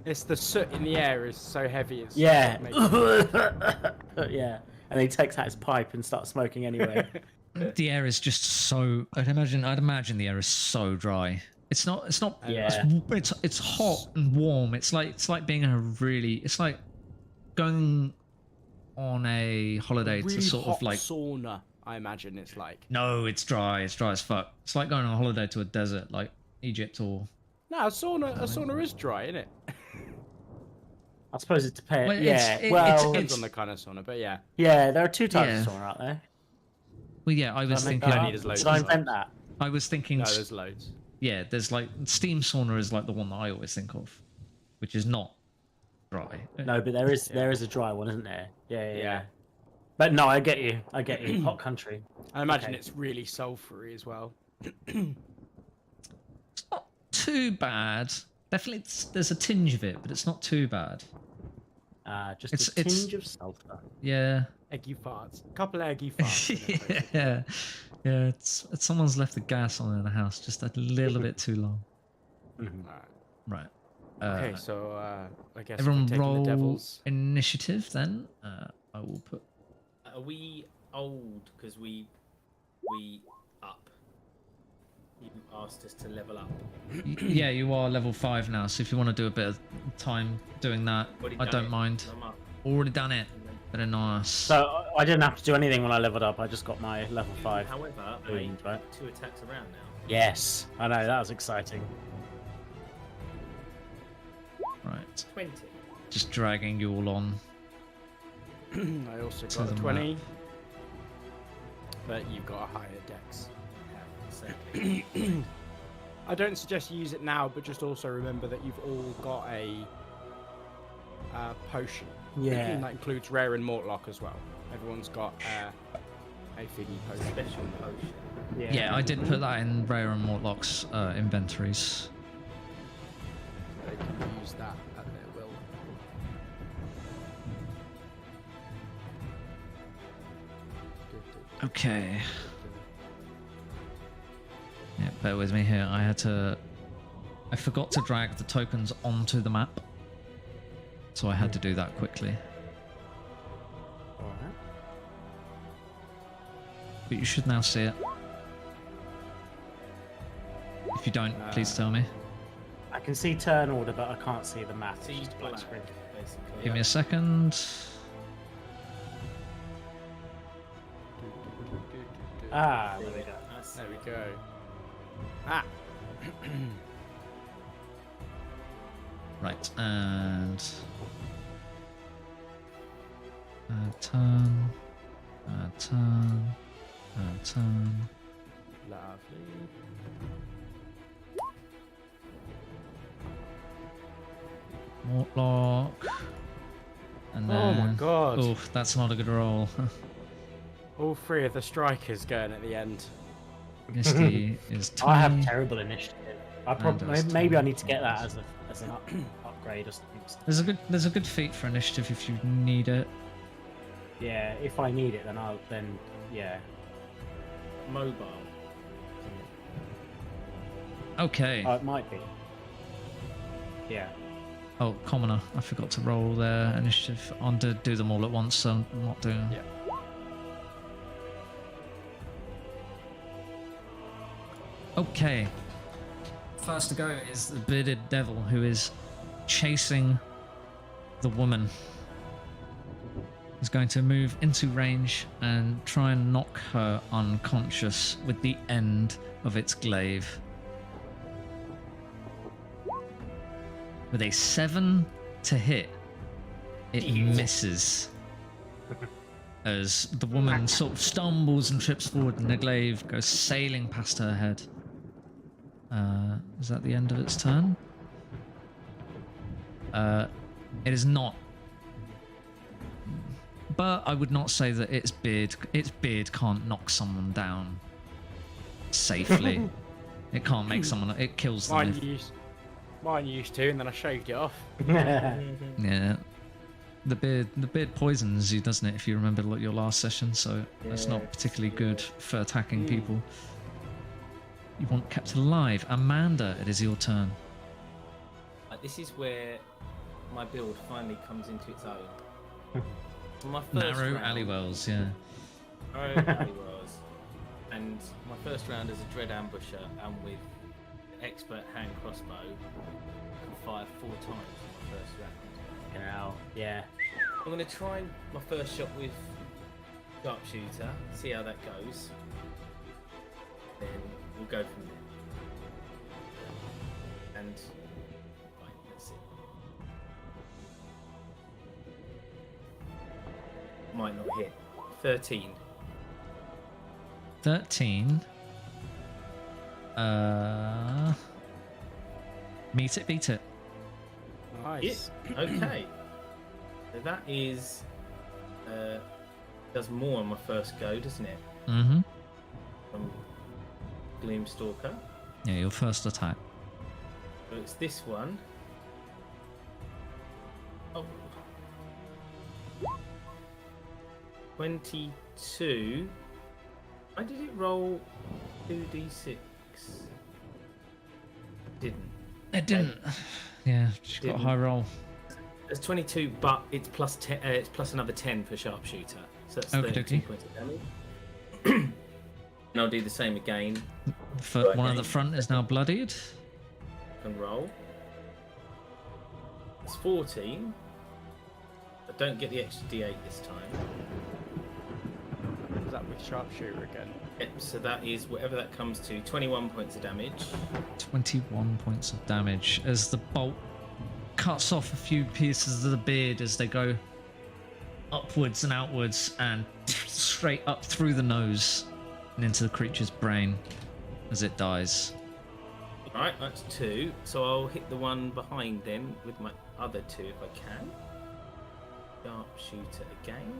[SPEAKER 2] It's the soot in the air is so heavy. It's
[SPEAKER 3] Yeah.
[SPEAKER 2] it makes-
[SPEAKER 3] Yeah. And he takes out his pipe and starts smoking anyway.
[SPEAKER 1] The air is just so. I'd imagine the air is so dry. It's not.
[SPEAKER 3] Yeah.
[SPEAKER 1] It's hot and warm. It's like being in a really. It's like going on a holiday
[SPEAKER 2] really
[SPEAKER 1] to sort
[SPEAKER 2] hot
[SPEAKER 1] of like.
[SPEAKER 2] sauna. I imagine it's like.
[SPEAKER 1] No, it's dry. It's dry as fuck. It's like going on a holiday to a desert, like Egypt or.
[SPEAKER 2] No, a sauna is dry, isn't it?
[SPEAKER 3] I suppose it depends.
[SPEAKER 1] Well,
[SPEAKER 3] Yeah.
[SPEAKER 1] well,
[SPEAKER 2] Depends on the kind of sauna, but yeah.
[SPEAKER 3] Yeah, there are two types
[SPEAKER 1] Yeah.
[SPEAKER 3] of sauna out there.
[SPEAKER 1] Well, yeah, I was
[SPEAKER 3] Did I make
[SPEAKER 1] thinking.
[SPEAKER 3] that
[SPEAKER 2] need
[SPEAKER 3] up?
[SPEAKER 2] is loads
[SPEAKER 3] Did I
[SPEAKER 2] of
[SPEAKER 3] invent that?
[SPEAKER 1] I was thinking.
[SPEAKER 2] No, there's loads.
[SPEAKER 1] Yeah, there's like steam sauna is like the one that I always think of, which is not dry.
[SPEAKER 3] No, but there is a dry one, isn't there? Yeah.
[SPEAKER 2] Yeah.
[SPEAKER 3] But no, I get you. Hot country.
[SPEAKER 2] I imagine
[SPEAKER 3] Okay.
[SPEAKER 2] it's really sulfury as well.
[SPEAKER 1] It's not too bad. Definitely, there's a tinge of it, but it's not too bad.
[SPEAKER 3] Just
[SPEAKER 1] It's-
[SPEAKER 3] a
[SPEAKER 1] it's-
[SPEAKER 3] tinge of sulfur.
[SPEAKER 1] Yeah,
[SPEAKER 2] Eggy farts. Couple of eggy farts. in it, basically.
[SPEAKER 1] yeah. It's someone's left the gas on in the house just a little bit too long.
[SPEAKER 2] Alright.
[SPEAKER 1] Right.
[SPEAKER 2] Okay, so I guess
[SPEAKER 1] Everyone
[SPEAKER 2] we're taking
[SPEAKER 1] roll
[SPEAKER 2] the devils.
[SPEAKER 1] initiative then. I will put.
[SPEAKER 4] Are we old because we up? You asked us to level up.
[SPEAKER 1] Yeah, you are level 5 now, so if you want to do a bit of time doing that,
[SPEAKER 4] Already
[SPEAKER 1] I
[SPEAKER 4] done
[SPEAKER 1] don't
[SPEAKER 4] it.
[SPEAKER 1] mind.
[SPEAKER 4] I'm up.
[SPEAKER 1] Already done it. Very nice.
[SPEAKER 3] So I didn't have to do anything when I leveled up. I just got my level 5.
[SPEAKER 4] However, I
[SPEAKER 3] Brilliant, right?
[SPEAKER 4] 2 attacks around now.
[SPEAKER 3] Yes, I know that was exciting.
[SPEAKER 1] Right.
[SPEAKER 4] 20.
[SPEAKER 1] Just dragging you all on.
[SPEAKER 2] I also
[SPEAKER 1] To
[SPEAKER 2] got
[SPEAKER 1] the
[SPEAKER 2] a 20. But you've got a higher dex.
[SPEAKER 4] Sadly.
[SPEAKER 2] I don't suggest you use it now, but just also remember that you've all got a potion.
[SPEAKER 3] Yeah.
[SPEAKER 2] That includes rare and mortlock as well. Everyone's got A thingy potion.
[SPEAKER 4] Special potion.
[SPEAKER 1] Yeah, I did put that in Rare and Mortlock's inventories.
[SPEAKER 2] They can use that at their will.
[SPEAKER 1] Okay. Yeah, bear with me here. I forgot to drag the tokens onto the map. So I had to do that quickly.
[SPEAKER 3] Alright.
[SPEAKER 1] But you should now see it. If you don't, please tell me.
[SPEAKER 3] I can see turn order, but I can't see the map.
[SPEAKER 4] See
[SPEAKER 3] It's just a black
[SPEAKER 4] black,
[SPEAKER 3] screen.
[SPEAKER 4] basically.
[SPEAKER 1] Give me a second.
[SPEAKER 3] Ah, there we go.
[SPEAKER 2] There we go. Ah!
[SPEAKER 1] Right, and turn, turn, turn.
[SPEAKER 2] Lovely.
[SPEAKER 1] Mortlock. And then,
[SPEAKER 2] Oh my god.
[SPEAKER 1] Oof, that's not a good roll.
[SPEAKER 2] All three of the strikers going at the end.
[SPEAKER 1] Misty is tiny.
[SPEAKER 3] I have terrible initiative. I probably
[SPEAKER 1] Nando's
[SPEAKER 3] maybe I
[SPEAKER 1] tiny.
[SPEAKER 3] need to get that as an upgrade or something.
[SPEAKER 1] There's a good feat for initiative if you need it.
[SPEAKER 3] Yeah, if I need it, then yeah.
[SPEAKER 4] Mobile.
[SPEAKER 1] Okay.
[SPEAKER 3] Oh, it might be. Yeah.
[SPEAKER 1] Oh, commoner. I forgot to roll their initiative on to do them all at once, so I'm not doing.
[SPEAKER 2] Yeah.
[SPEAKER 1] Okay. First to go is the bearded devil, who is chasing the woman. He's going to move into range and try and knock her unconscious with the end of its glaive. With a 7 to hit, it misses. As the woman sort of stumbles and trips forward and the glaive goes sailing past her head. Is that the end of its turn? It is not. But I would not say that its beard can't knock someone down safely. It can't make someone. It kills them.
[SPEAKER 2] Mine used to, and then I shaved it off.
[SPEAKER 1] Yeah. The beard poisons you, doesn't it? If you remember your last session, so that's not particularly good for attacking people. You want kept alive. Amanda, it is your turn.
[SPEAKER 4] This is where my build finally comes into its own. My first
[SPEAKER 1] Narrow
[SPEAKER 4] round,
[SPEAKER 1] alleywells, yeah.
[SPEAKER 4] Narrow alleywells. And my first round as a dread ambusher and with expert hand crossbow, I can fire 4 times in my first round.
[SPEAKER 3] Now, yeah.
[SPEAKER 4] I'm going to try my first shot with sharpshooter, see how that goes. Then we'll go from there. And right, let's see. Might not hit. 13.
[SPEAKER 1] 13. Meet it, beat it.
[SPEAKER 2] Nice.
[SPEAKER 4] Okay. So that is does more on my first go, doesn't it?
[SPEAKER 1] Mm-hmm.
[SPEAKER 4] From Gloomstalker.
[SPEAKER 1] Yeah, your first attack.
[SPEAKER 4] So it's this one. Oh. 22. Why did it roll 2d6? Didn't.
[SPEAKER 1] It didn't. Yeah, she's got a high roll.
[SPEAKER 4] It's 22, but it's plus 10. It's plus another 10 for sharpshooter, so that's
[SPEAKER 1] Okey
[SPEAKER 4] 32
[SPEAKER 1] dokey.
[SPEAKER 4] points of damage. And I'll do the same again.
[SPEAKER 1] For one at the front is now bloodied.
[SPEAKER 4] And roll. It's 14. I don't get the extra d8 this time.
[SPEAKER 2] Is that with sharpshooter again?
[SPEAKER 4] Yep, so that is whatever that comes to. 21 points of damage.
[SPEAKER 1] 21 points of damage as the bolt cuts off a few pieces of the beard as they go upwards and outwards and straight up through the nose and into the creature's brain as it dies.
[SPEAKER 4] Alright, that's 2. So I'll hit the one behind then with my other 2 if I can. Sharpshooter again.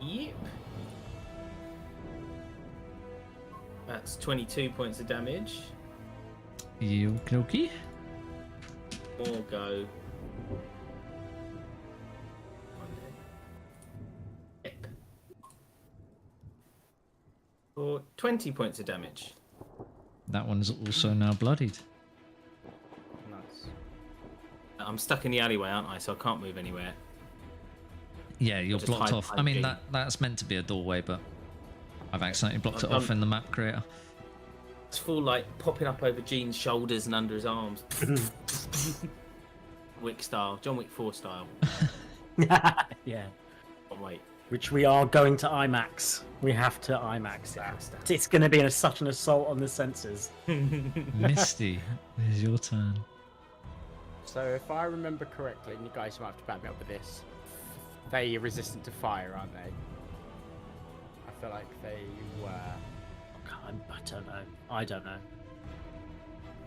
[SPEAKER 4] Yep. That's 22 points of damage.
[SPEAKER 1] Okie.
[SPEAKER 4] More go. Yep. For 20 points of damage.
[SPEAKER 1] That one's also now bloodied.
[SPEAKER 2] Nice.
[SPEAKER 4] I'm stuck in the alleyway, aren't I? So I can't move anywhere.
[SPEAKER 1] Yeah, you're
[SPEAKER 4] Just
[SPEAKER 1] blocked
[SPEAKER 4] hide
[SPEAKER 1] off. I
[SPEAKER 4] behind
[SPEAKER 1] mean,
[SPEAKER 4] Jane.
[SPEAKER 1] that's meant to be a doorway, but I've accidentally blocked
[SPEAKER 4] I've
[SPEAKER 1] it off
[SPEAKER 4] done-
[SPEAKER 1] in the map creator.
[SPEAKER 4] It's full like popping up over Gene's shoulders and under his arms. Wick style, John Wick 4 style.
[SPEAKER 3] Yeah.
[SPEAKER 4] Oh wait,
[SPEAKER 3] Which we are going to IMAX. We have to IMAX that. It's going to be such an assault on the senses.
[SPEAKER 1] Misty, it is your turn.
[SPEAKER 2] So if I remember correctly, and you guys might have to back me up with this, they are resistant to fire, aren't they? I feel like they were.
[SPEAKER 3] I don't know. I don't know.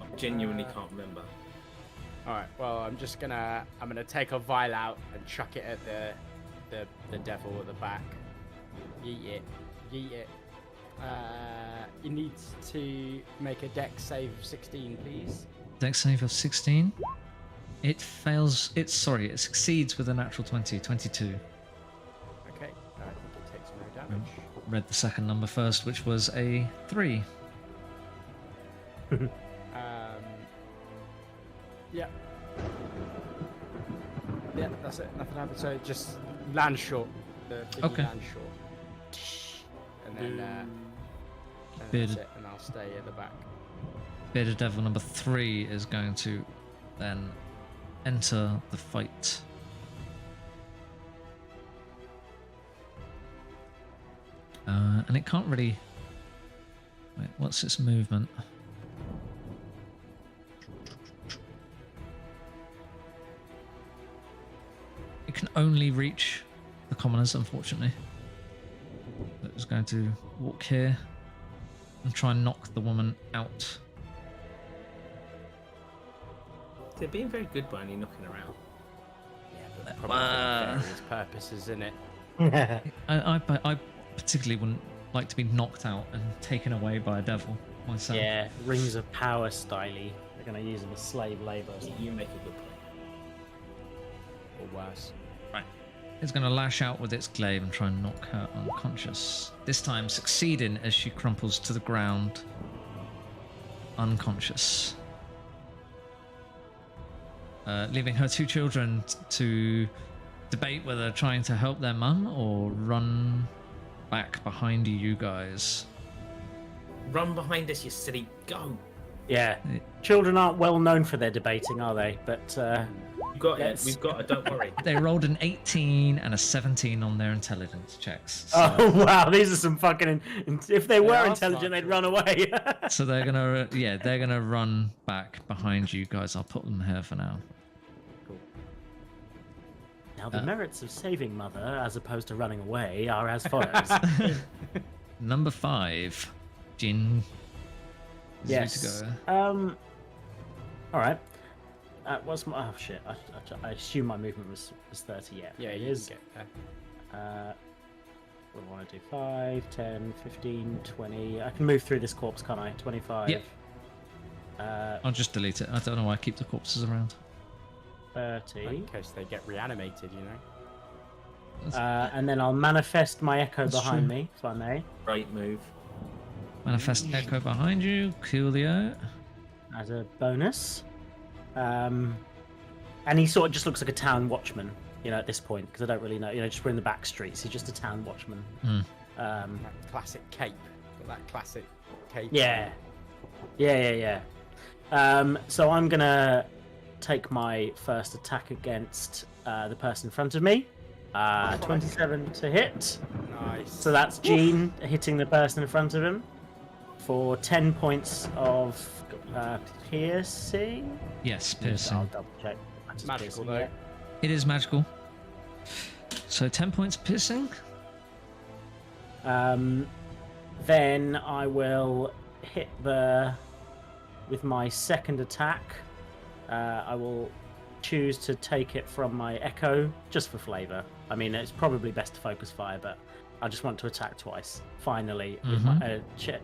[SPEAKER 4] I genuinely can't remember.
[SPEAKER 2] Alright, well I'm gonna take a vial out and chuck it at the devil at the back. Yeet it. You need to make a dex save of 16, please.
[SPEAKER 1] Dex save of 16. It fails. It succeeds with a natural 20, 22.
[SPEAKER 2] Okay, I think it takes no damage.
[SPEAKER 1] Read the second number first, which was a 3.
[SPEAKER 2] Yeah. Yeah, that's it. Nothing happened. So it just land short. The thingy
[SPEAKER 1] Okay.
[SPEAKER 2] land short. And then that's
[SPEAKER 1] Bearded.
[SPEAKER 2] it. And I'll stay at the back.
[SPEAKER 1] Bearded Devil number 3 is going to then enter the fight. And it can't really... Wait, what's its movement? It can only reach the commoners, unfortunately. So it's going to walk here and try and knock the woman out.
[SPEAKER 4] They're being very good by only knocking around.
[SPEAKER 2] Yeah, but probably for various purposes, isn't it?
[SPEAKER 1] I particularly wouldn't like to be knocked out and taken away by a devil myself.
[SPEAKER 3] Yeah, rings of power styly. They're going to use them as slave labour.
[SPEAKER 4] You make a good point.
[SPEAKER 2] Or worse.
[SPEAKER 1] It's going to lash out with its glaive and try and knock her unconscious. This time succeeding as she crumples to the ground, unconscious. Leaving her 2 children to debate whether trying to help their mum or run back behind you guys.
[SPEAKER 4] Run behind us, you silly. Go.
[SPEAKER 3] Yeah. Children aren't well known for their debating, are they? But
[SPEAKER 4] You got
[SPEAKER 3] Yes.
[SPEAKER 4] it. We've got it. Don't worry.
[SPEAKER 1] They rolled an 18 and a 17 on their intelligence checks. So,
[SPEAKER 3] oh wow, these are some fucking. If they were
[SPEAKER 2] are
[SPEAKER 3] intelligent,
[SPEAKER 2] smart
[SPEAKER 3] they'd run away.
[SPEAKER 1] so they're gonna run back behind you guys. I'll put them here for now.
[SPEAKER 3] Now the merits of saving Mother, as opposed to running away, are as follows.
[SPEAKER 1] Number 5, Jin. is due
[SPEAKER 3] Yes.
[SPEAKER 1] to go.
[SPEAKER 3] All right. What's my? Oh shit! I assume my movement was 30.
[SPEAKER 2] Yeah,
[SPEAKER 3] it
[SPEAKER 2] you
[SPEAKER 3] is.
[SPEAKER 2] can get there.
[SPEAKER 3] What do I want to do? 5, 10, 15, 20. I can move through this corpse, can't I? 25.
[SPEAKER 1] Yep. I'll just delete it. I don't know why I keep the corpses around.
[SPEAKER 3] 30.
[SPEAKER 2] In case they get reanimated, you know.
[SPEAKER 3] And then I'll manifest my echo
[SPEAKER 1] That's
[SPEAKER 3] behind
[SPEAKER 1] true.
[SPEAKER 3] me, if I may,
[SPEAKER 4] Great move.
[SPEAKER 1] Manifest echo behind you. Coolio.
[SPEAKER 3] as a bonus. And he sort of just looks like a town watchman, at this point, because I don't really know. Just we're in the back streets. He's just a town watchman.
[SPEAKER 2] That classic cape. Got that classic cape.
[SPEAKER 3] Yeah. So I'm gonna take my first attack against the person in front of me. 27 to hit.
[SPEAKER 2] Nice.
[SPEAKER 3] So that's Jean hitting the person in front of him for 10 points of piercing.
[SPEAKER 1] Yes,
[SPEAKER 3] I'll
[SPEAKER 1] piercing.
[SPEAKER 3] double check. That is
[SPEAKER 2] Magical,
[SPEAKER 3] piercing,
[SPEAKER 2] though.
[SPEAKER 3] yeah.
[SPEAKER 1] It is magical. So 10 points piercing.
[SPEAKER 3] Then I will hit with my second attack. I will choose to take it from my echo just for flavour. I mean, it's probably best to focus fire, but I just want to attack twice. Finally, with my shit.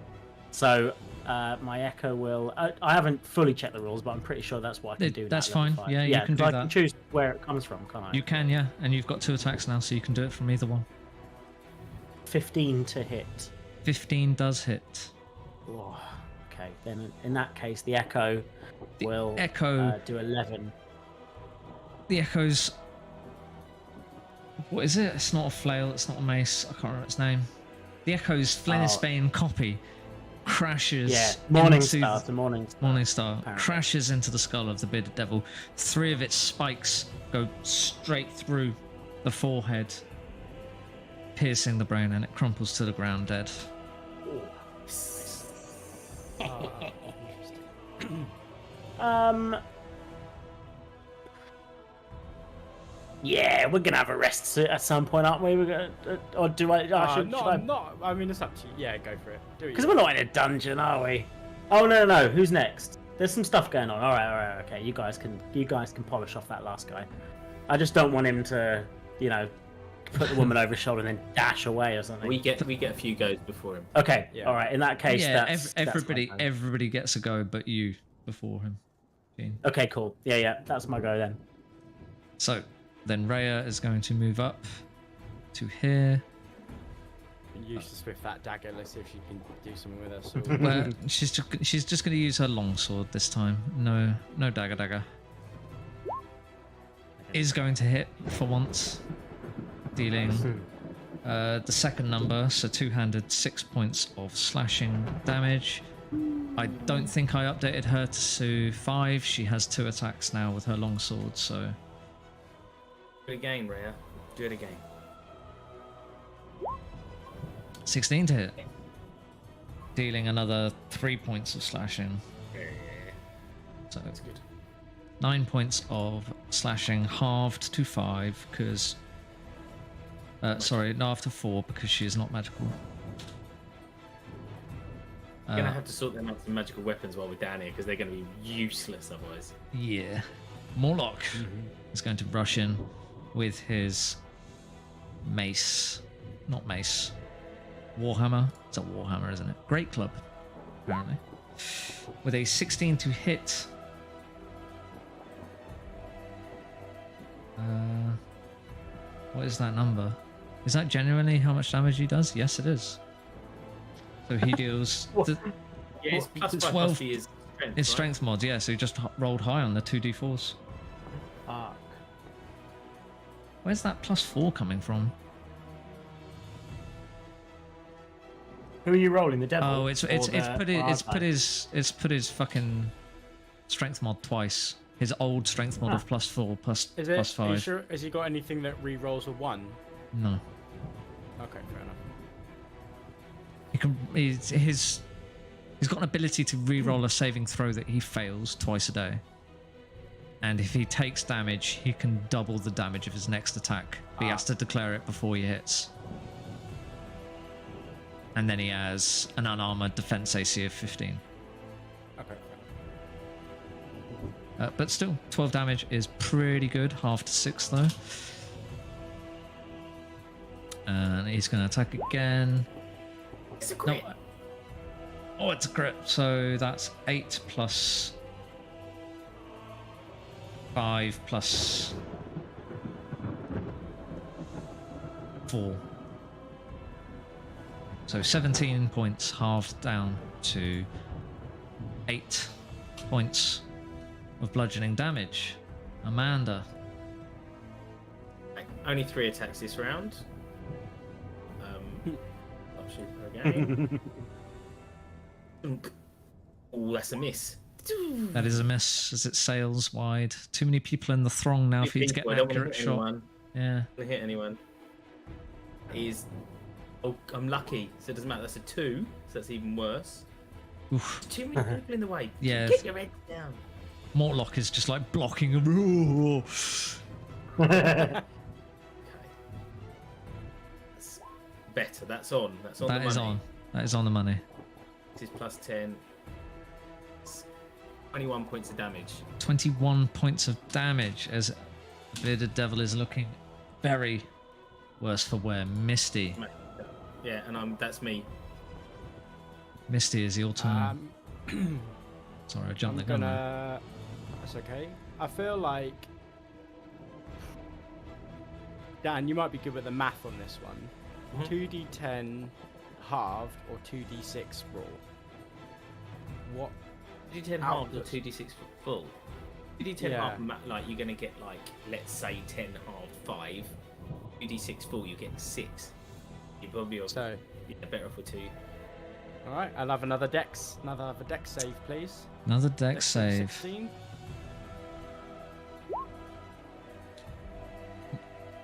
[SPEAKER 3] So my echo will. I haven't fully checked the rules, but I'm pretty sure that's what I can do.
[SPEAKER 1] That's
[SPEAKER 3] now, level
[SPEAKER 1] fine.
[SPEAKER 3] 5.
[SPEAKER 1] Yeah, you can do
[SPEAKER 3] I
[SPEAKER 1] that.
[SPEAKER 3] can choose where it comes from, can't I?
[SPEAKER 1] You can, yeah, and you've got 2 attacks now, so you can do it from either one.
[SPEAKER 3] 15 to hit.
[SPEAKER 1] 15 does hit.
[SPEAKER 3] Oh, okay, then in that case, the echo will do 11.
[SPEAKER 1] The echo's. What is it? It's not a flail. It's not a mace. I can't remember its name. The echo's Flenisbane copy crashes.
[SPEAKER 3] Yeah,
[SPEAKER 1] Morningstar.
[SPEAKER 3] Morningstar apparently.
[SPEAKER 1] Crashes into the skull of the bearded devil. 3 of its spikes go straight through the forehead, piercing the brain, and it crumples to the ground dead.
[SPEAKER 3] Yeah, we're gonna have a rest at some point, aren't we? We're gonna, or do I? Should I?
[SPEAKER 2] Not. I mean, it's up to you. Yeah, go for it.
[SPEAKER 3] Because we're not in a dungeon, are we? Oh no! Who's next? There's some stuff going on. All right. Okay, you guys can polish off that last guy. I just don't want him to, put the woman over his shoulder and then dash away or something.
[SPEAKER 4] We get a few goes before him.
[SPEAKER 3] Okay.
[SPEAKER 2] Yeah.
[SPEAKER 3] All right. In that case, that's
[SPEAKER 1] everybody gets a go, but you before him. Gene.
[SPEAKER 3] Okay. Cool. Yeah. That's my go then.
[SPEAKER 1] So then Rhea is going to move up to here.
[SPEAKER 2] Useless with that dagger. Let's see if she can do something with her sword.
[SPEAKER 1] Well, she's just going to use her longsword this time. No dagger. Is going to hit for once, dealing the second number, so 2-handed, 6 points of slashing damage. I don't think I updated her to 5. She has 2 attacks now with her longsword, so.
[SPEAKER 4] Do it again, Rhea. Do it again.
[SPEAKER 1] 16 to hit. Dealing another 3 points of slashing. So
[SPEAKER 4] That's good.
[SPEAKER 1] 9 points of slashing, halved to 5, because... sorry, halved to 4, because she is not magical.
[SPEAKER 4] We're going to have to sort them out some magical weapons while we're down here, because they're going to be useless otherwise.
[SPEAKER 1] Yeah. Morlock is going to rush in with his mace. Not mace. Warhammer. It's a Warhammer, isn't it? Great club, apparently. With a 16 to hit. What is that number? Is that genuinely how much damage he does? Yes, it is. So he deals...
[SPEAKER 4] Yeah, it's plus 5
[SPEAKER 1] 12
[SPEAKER 4] his strength,
[SPEAKER 1] It's strength mod, yeah, so he just rolled high on the 2d4s.
[SPEAKER 3] Fuck.
[SPEAKER 1] Where's that plus 4 coming from?
[SPEAKER 3] Who are you rolling? The devil?
[SPEAKER 1] Oh, it's put his fucking strength mod twice. His old strength mod of plus 4 plus 5.
[SPEAKER 2] Are you sure? Has he got anything that re-rolls a 1?
[SPEAKER 1] No.
[SPEAKER 2] Okay, fair enough.
[SPEAKER 1] He can. He's got an ability to re-roll a saving throw that he fails twice a day. And if he takes damage, he can double the damage of his next attack. But he has to declare it before he hits. And then he has an unarmored defense AC of 15.
[SPEAKER 2] Okay.
[SPEAKER 1] But still, 12 damage is pretty good. Half to 6 though. And he's going to attack again.
[SPEAKER 4] It's a crit.
[SPEAKER 1] No. Oh, it's a crit. So that's 8 plus 5 plus 4. So 17 points halved down to 8 points of bludgeoning damage. Amanda.
[SPEAKER 4] Only 3 attacks this round. I'll shoot her again. Oh, that's a miss.
[SPEAKER 1] That is a miss as it sails wide. Too many people in the throng now for you to get an accurate shot. Yeah.
[SPEAKER 4] I don't hit anyone. He's... Oh, I'm lucky, so it doesn't matter. That's a 2, so that's even worse.
[SPEAKER 1] Oof.
[SPEAKER 4] Too many people in the way.
[SPEAKER 1] Yeah.
[SPEAKER 4] Get your head down.
[SPEAKER 1] Mortlock is just like blocking him.
[SPEAKER 4] Okay. That's better. That's on. That's on.
[SPEAKER 1] That
[SPEAKER 4] the
[SPEAKER 1] is
[SPEAKER 4] money.
[SPEAKER 1] on. That is on the money.
[SPEAKER 4] This is plus 10. 21 points of damage.
[SPEAKER 1] 21 points of damage as the bearded devil is looking very worse for wear. Misty.
[SPEAKER 4] Yeah, and that's me.
[SPEAKER 1] Misty, is your turn. Sorry, I jumped the gun.
[SPEAKER 2] That's okay. I feel like Dan, you might be good with the math on this one. 2d10 halved or 2d6 raw. What?
[SPEAKER 4] 2d10 halved or 2d6 full? 2d10 halved, like you're gonna get like, let's say 10 halved 5. 2d6 full, you get 6. You probably also better off with 2.
[SPEAKER 2] All right, I'll have another dex save, please.
[SPEAKER 1] Another dex save.
[SPEAKER 2] 16.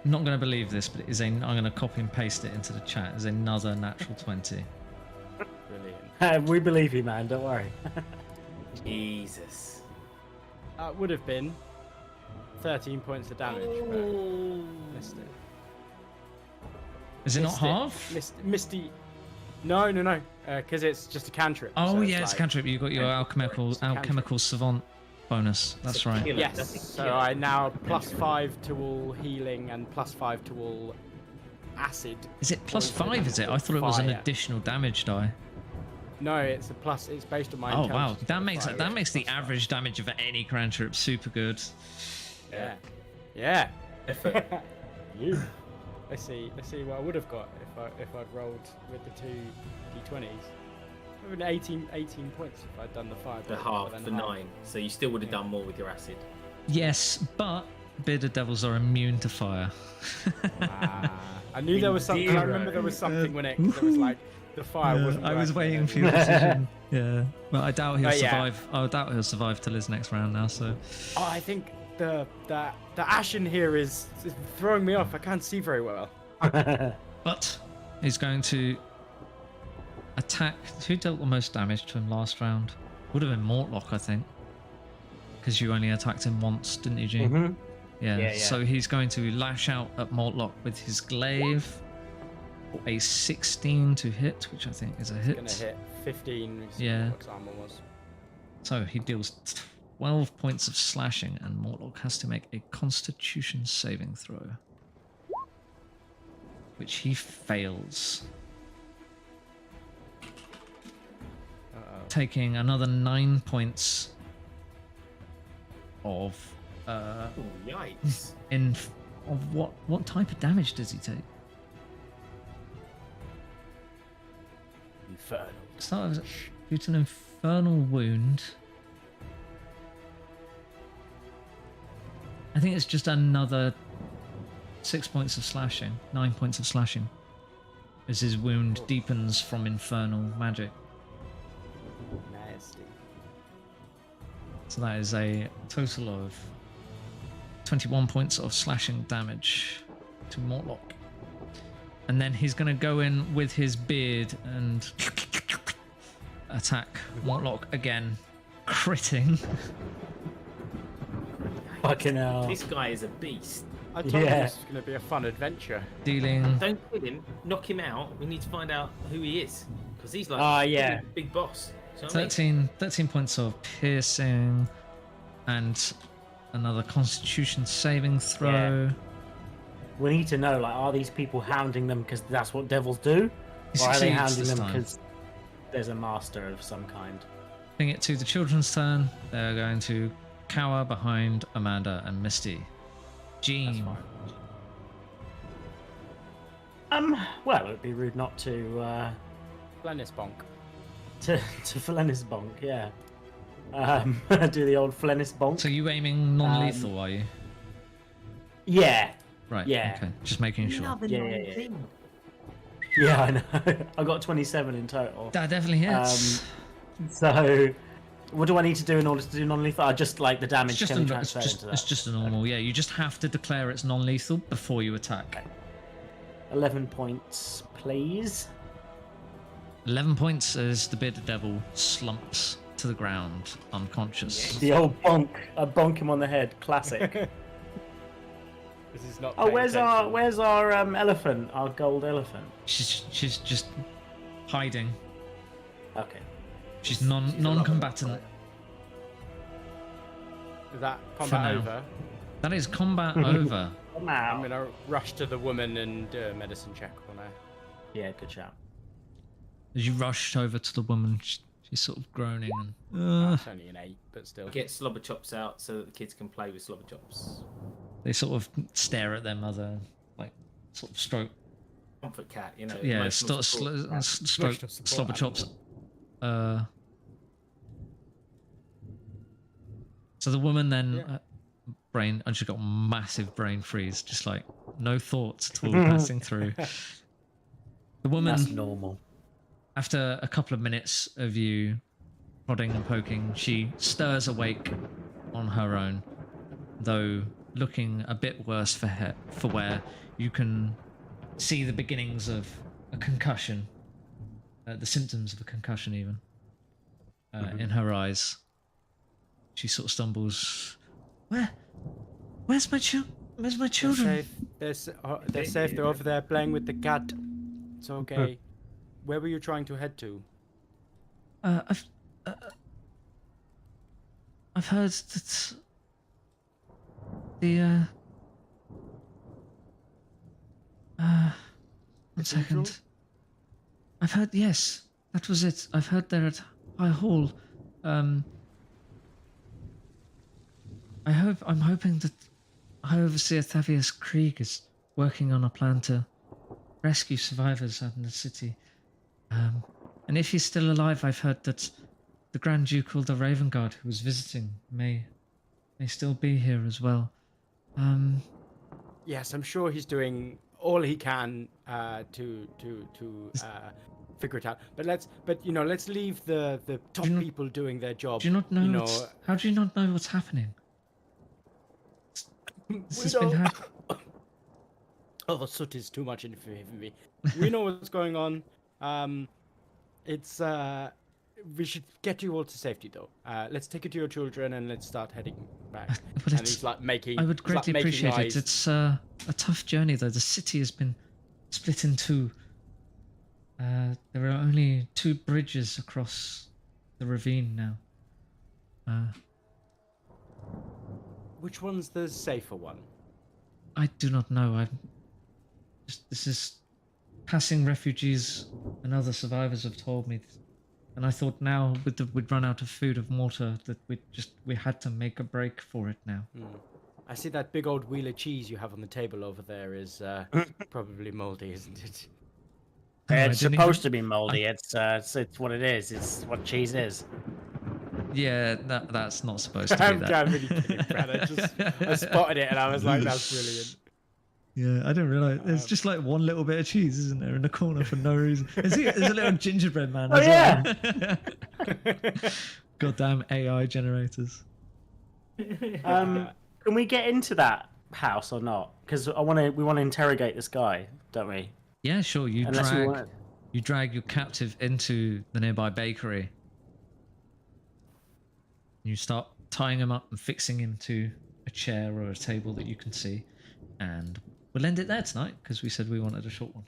[SPEAKER 1] Not going to believe this, but I'm going to copy and paste it into the chat. Is another natural 20.
[SPEAKER 2] Brilliant.
[SPEAKER 3] We believe you, man. Don't worry.
[SPEAKER 4] Jesus.
[SPEAKER 2] That would have been 13 points of damage. But missed it.
[SPEAKER 1] Is it not half?
[SPEAKER 2] Misty. No. Because it's just a cantrip.
[SPEAKER 1] Oh
[SPEAKER 2] so
[SPEAKER 1] yeah, it's a cantrip. You got your alchemical savant bonus. That's right.
[SPEAKER 2] Yes. So I now +5 to all healing and +5 to all acid.
[SPEAKER 1] Is it +5? Is it? I thought it was an additional damage die.
[SPEAKER 2] No, it's a plus. It's based on my.
[SPEAKER 1] Oh wow, that makes the average damage of any cantrip super good.
[SPEAKER 2] Yeah. You. Let's see what I would have got if I'd rolled with the 2 d20s. It would have been 18 points if I'd done the 5.
[SPEAKER 4] The half for 9. So you still would have done more with your acid.
[SPEAKER 1] Yes, but bearded devils are immune to fire.
[SPEAKER 2] I knew there was something. I remember there was something when it was like the fire wasn't.
[SPEAKER 1] I was waiting for your decision. Yeah, well, I doubt he'll survive. I doubt he'll survive till his next round now. So.
[SPEAKER 2] Oh, I think the ashen here is throwing me off. I can't see very well.
[SPEAKER 1] But he's going to attack. Who dealt the most damage to him last round? Would have been Mortlock, I think, because you only attacked him once, didn't you, Gene?
[SPEAKER 3] Mm-hmm.
[SPEAKER 1] Yeah. So he's going to lash out at Mortlock with his glaive. A 16 to hit, which I think is a hit.
[SPEAKER 2] It's gonna hit 15.
[SPEAKER 1] Yeah.
[SPEAKER 2] Armor was.
[SPEAKER 1] So he deals 12 points of slashing, and Mortlock has to make a Constitution saving throw, which he fails, taking another 9 points of.
[SPEAKER 4] Yikes!
[SPEAKER 1] Of what type of damage does he take?
[SPEAKER 2] Infernal.
[SPEAKER 1] So due to an infernal wound. I think it's just another 6 points of slashing, 9 points of slashing, as his wound deepens from infernal magic.
[SPEAKER 2] Nasty.
[SPEAKER 1] So that is a total of 21 points of slashing damage to Mortlock. And then he's going to go in with his beard and attack Mortlock again, critting.
[SPEAKER 3] Fucking hell.
[SPEAKER 4] This guy is a beast.
[SPEAKER 2] I told you this was going to be a fun adventure.
[SPEAKER 1] Dealing.
[SPEAKER 4] Don't kill him. Knock him out. We need to find out who he is, because he's like big boss. You know
[SPEAKER 1] 13 points of piercing and another Constitution saving throw.
[SPEAKER 3] Yeah. We need to know, like, are these people hounding them because that's what devils do?
[SPEAKER 1] He
[SPEAKER 3] or are they
[SPEAKER 1] succeeds
[SPEAKER 3] hounding
[SPEAKER 1] this
[SPEAKER 3] them
[SPEAKER 1] time.
[SPEAKER 3] because there's a master of some kind?
[SPEAKER 1] Bring it to the children's turn. They're going to cower behind Amanda and Misty. Jean.
[SPEAKER 3] Well, it would be rude not to
[SPEAKER 2] Glennis bonk.
[SPEAKER 3] to Flennis bonk, yeah. Do the old Flennis bonk.
[SPEAKER 1] So you aiming non-lethal, are you?
[SPEAKER 3] Yeah.
[SPEAKER 1] Right.
[SPEAKER 3] Yeah.
[SPEAKER 1] Okay. Just making sure.
[SPEAKER 3] Yeah, I know. I got 27 in total.
[SPEAKER 1] That definitely hits.
[SPEAKER 3] So, what do I need to do in order to do non-lethal? I just like the damage
[SPEAKER 1] it's just,
[SPEAKER 3] can be transferred into that.
[SPEAKER 1] it's just a normal. Yeah, you just have to declare it's non-lethal before you attack.
[SPEAKER 3] Okay. 11 points, please.
[SPEAKER 1] 11 points as the bearded devil slumps to the ground, unconscious.
[SPEAKER 3] The old bonk. I bonk him on the head. Classic.
[SPEAKER 2] This is not.
[SPEAKER 3] Oh, where's our elephant? Our gold elephant.
[SPEAKER 1] She's just hiding.
[SPEAKER 3] Okay.
[SPEAKER 1] She's non-combatant.
[SPEAKER 2] Is that
[SPEAKER 1] For
[SPEAKER 2] combat
[SPEAKER 1] now.
[SPEAKER 2] over?
[SPEAKER 1] That is combat over.
[SPEAKER 2] I'm
[SPEAKER 3] Now.
[SPEAKER 2] gonna rush to the woman and do a medicine check on her.
[SPEAKER 3] Yeah, good shout.
[SPEAKER 1] As you rush over to the woman, she's sort of groaning
[SPEAKER 2] Oh,
[SPEAKER 1] and
[SPEAKER 2] it's only an 8, but still.
[SPEAKER 4] Get slobber chops out so that the kids can play with slobber chops.
[SPEAKER 1] they sort of stare at their mother, like sort of stroke.
[SPEAKER 4] Comfort cat, you know.
[SPEAKER 1] Yeah,
[SPEAKER 4] emotional support.
[SPEAKER 1] stroke
[SPEAKER 2] Emotional support
[SPEAKER 1] slobber chops. So the woman then brain, and she got massive brain freeze, just like no thoughts at all passing through. The woman,
[SPEAKER 3] That's normal.
[SPEAKER 1] after a couple of minutes of you prodding and poking, she stirs awake on her own, though looking a bit worse for wear. You can see the beginnings of a concussion, the symptoms of a concussion even, in her eyes. She sort of stumbles. Where's my children?
[SPEAKER 2] They're safe. They're over there playing with the cat. It's okay. Where were you trying to head to?
[SPEAKER 1] I've heard that the one second. I've heard, yes, that was it. I've heard they're at High Hall. I'm hoping that High Overseer Thavius Krieg is working on a plan to rescue survivors out in the city. And if he's still alive, I've heard that the Grand Ducal the Raven Guard who was visiting may still be here as well.
[SPEAKER 2] Yes, I'm sure he's doing all he can to figure it out. But let's leave the top people doing their job.
[SPEAKER 1] Do you not know? How do you not know what's happening? This has been happening.
[SPEAKER 2] Oh, the soot is too much for me. We know what's going on. It's we should get you all to safety though. Let's take you to your children and let's start heading back.
[SPEAKER 1] But
[SPEAKER 2] and he's like making.
[SPEAKER 1] I would greatly appreciate it.
[SPEAKER 2] eyes.
[SPEAKER 1] It's a tough journey though. The city has been split in two. There are only 2 bridges across the ravine now.
[SPEAKER 2] Which one's the safer one?
[SPEAKER 1] I do not know. This is passing refugees and other survivors have told me, and I thought now we'd run out of food and water that we had to make a break for it now.
[SPEAKER 2] I see that big old wheel of cheese you have on the table over there is probably moldy, isn't it?
[SPEAKER 3] It's supposed to be moldy. It's what it is. It's what cheese is.
[SPEAKER 1] Yeah, that's not supposed to be that.
[SPEAKER 2] I'm really kidding, Brad. I spotted it and I was like, that's brilliant.
[SPEAKER 1] Yeah, I didn't realize there's just like one little bit of cheese, isn't there, in the corner for no reason. There's a little gingerbread man.
[SPEAKER 3] Oh yeah.
[SPEAKER 1] Goddamn AI generators.
[SPEAKER 3] Can we get into that house or not? Because we want to interrogate this guy, don't we?
[SPEAKER 1] Yeah, sure. You
[SPEAKER 3] Unless we
[SPEAKER 1] drag your captive into the nearby bakery. You start tying him up and fixing him to a chair or a table that you can see, and we'll end it there tonight because we said we wanted a short one.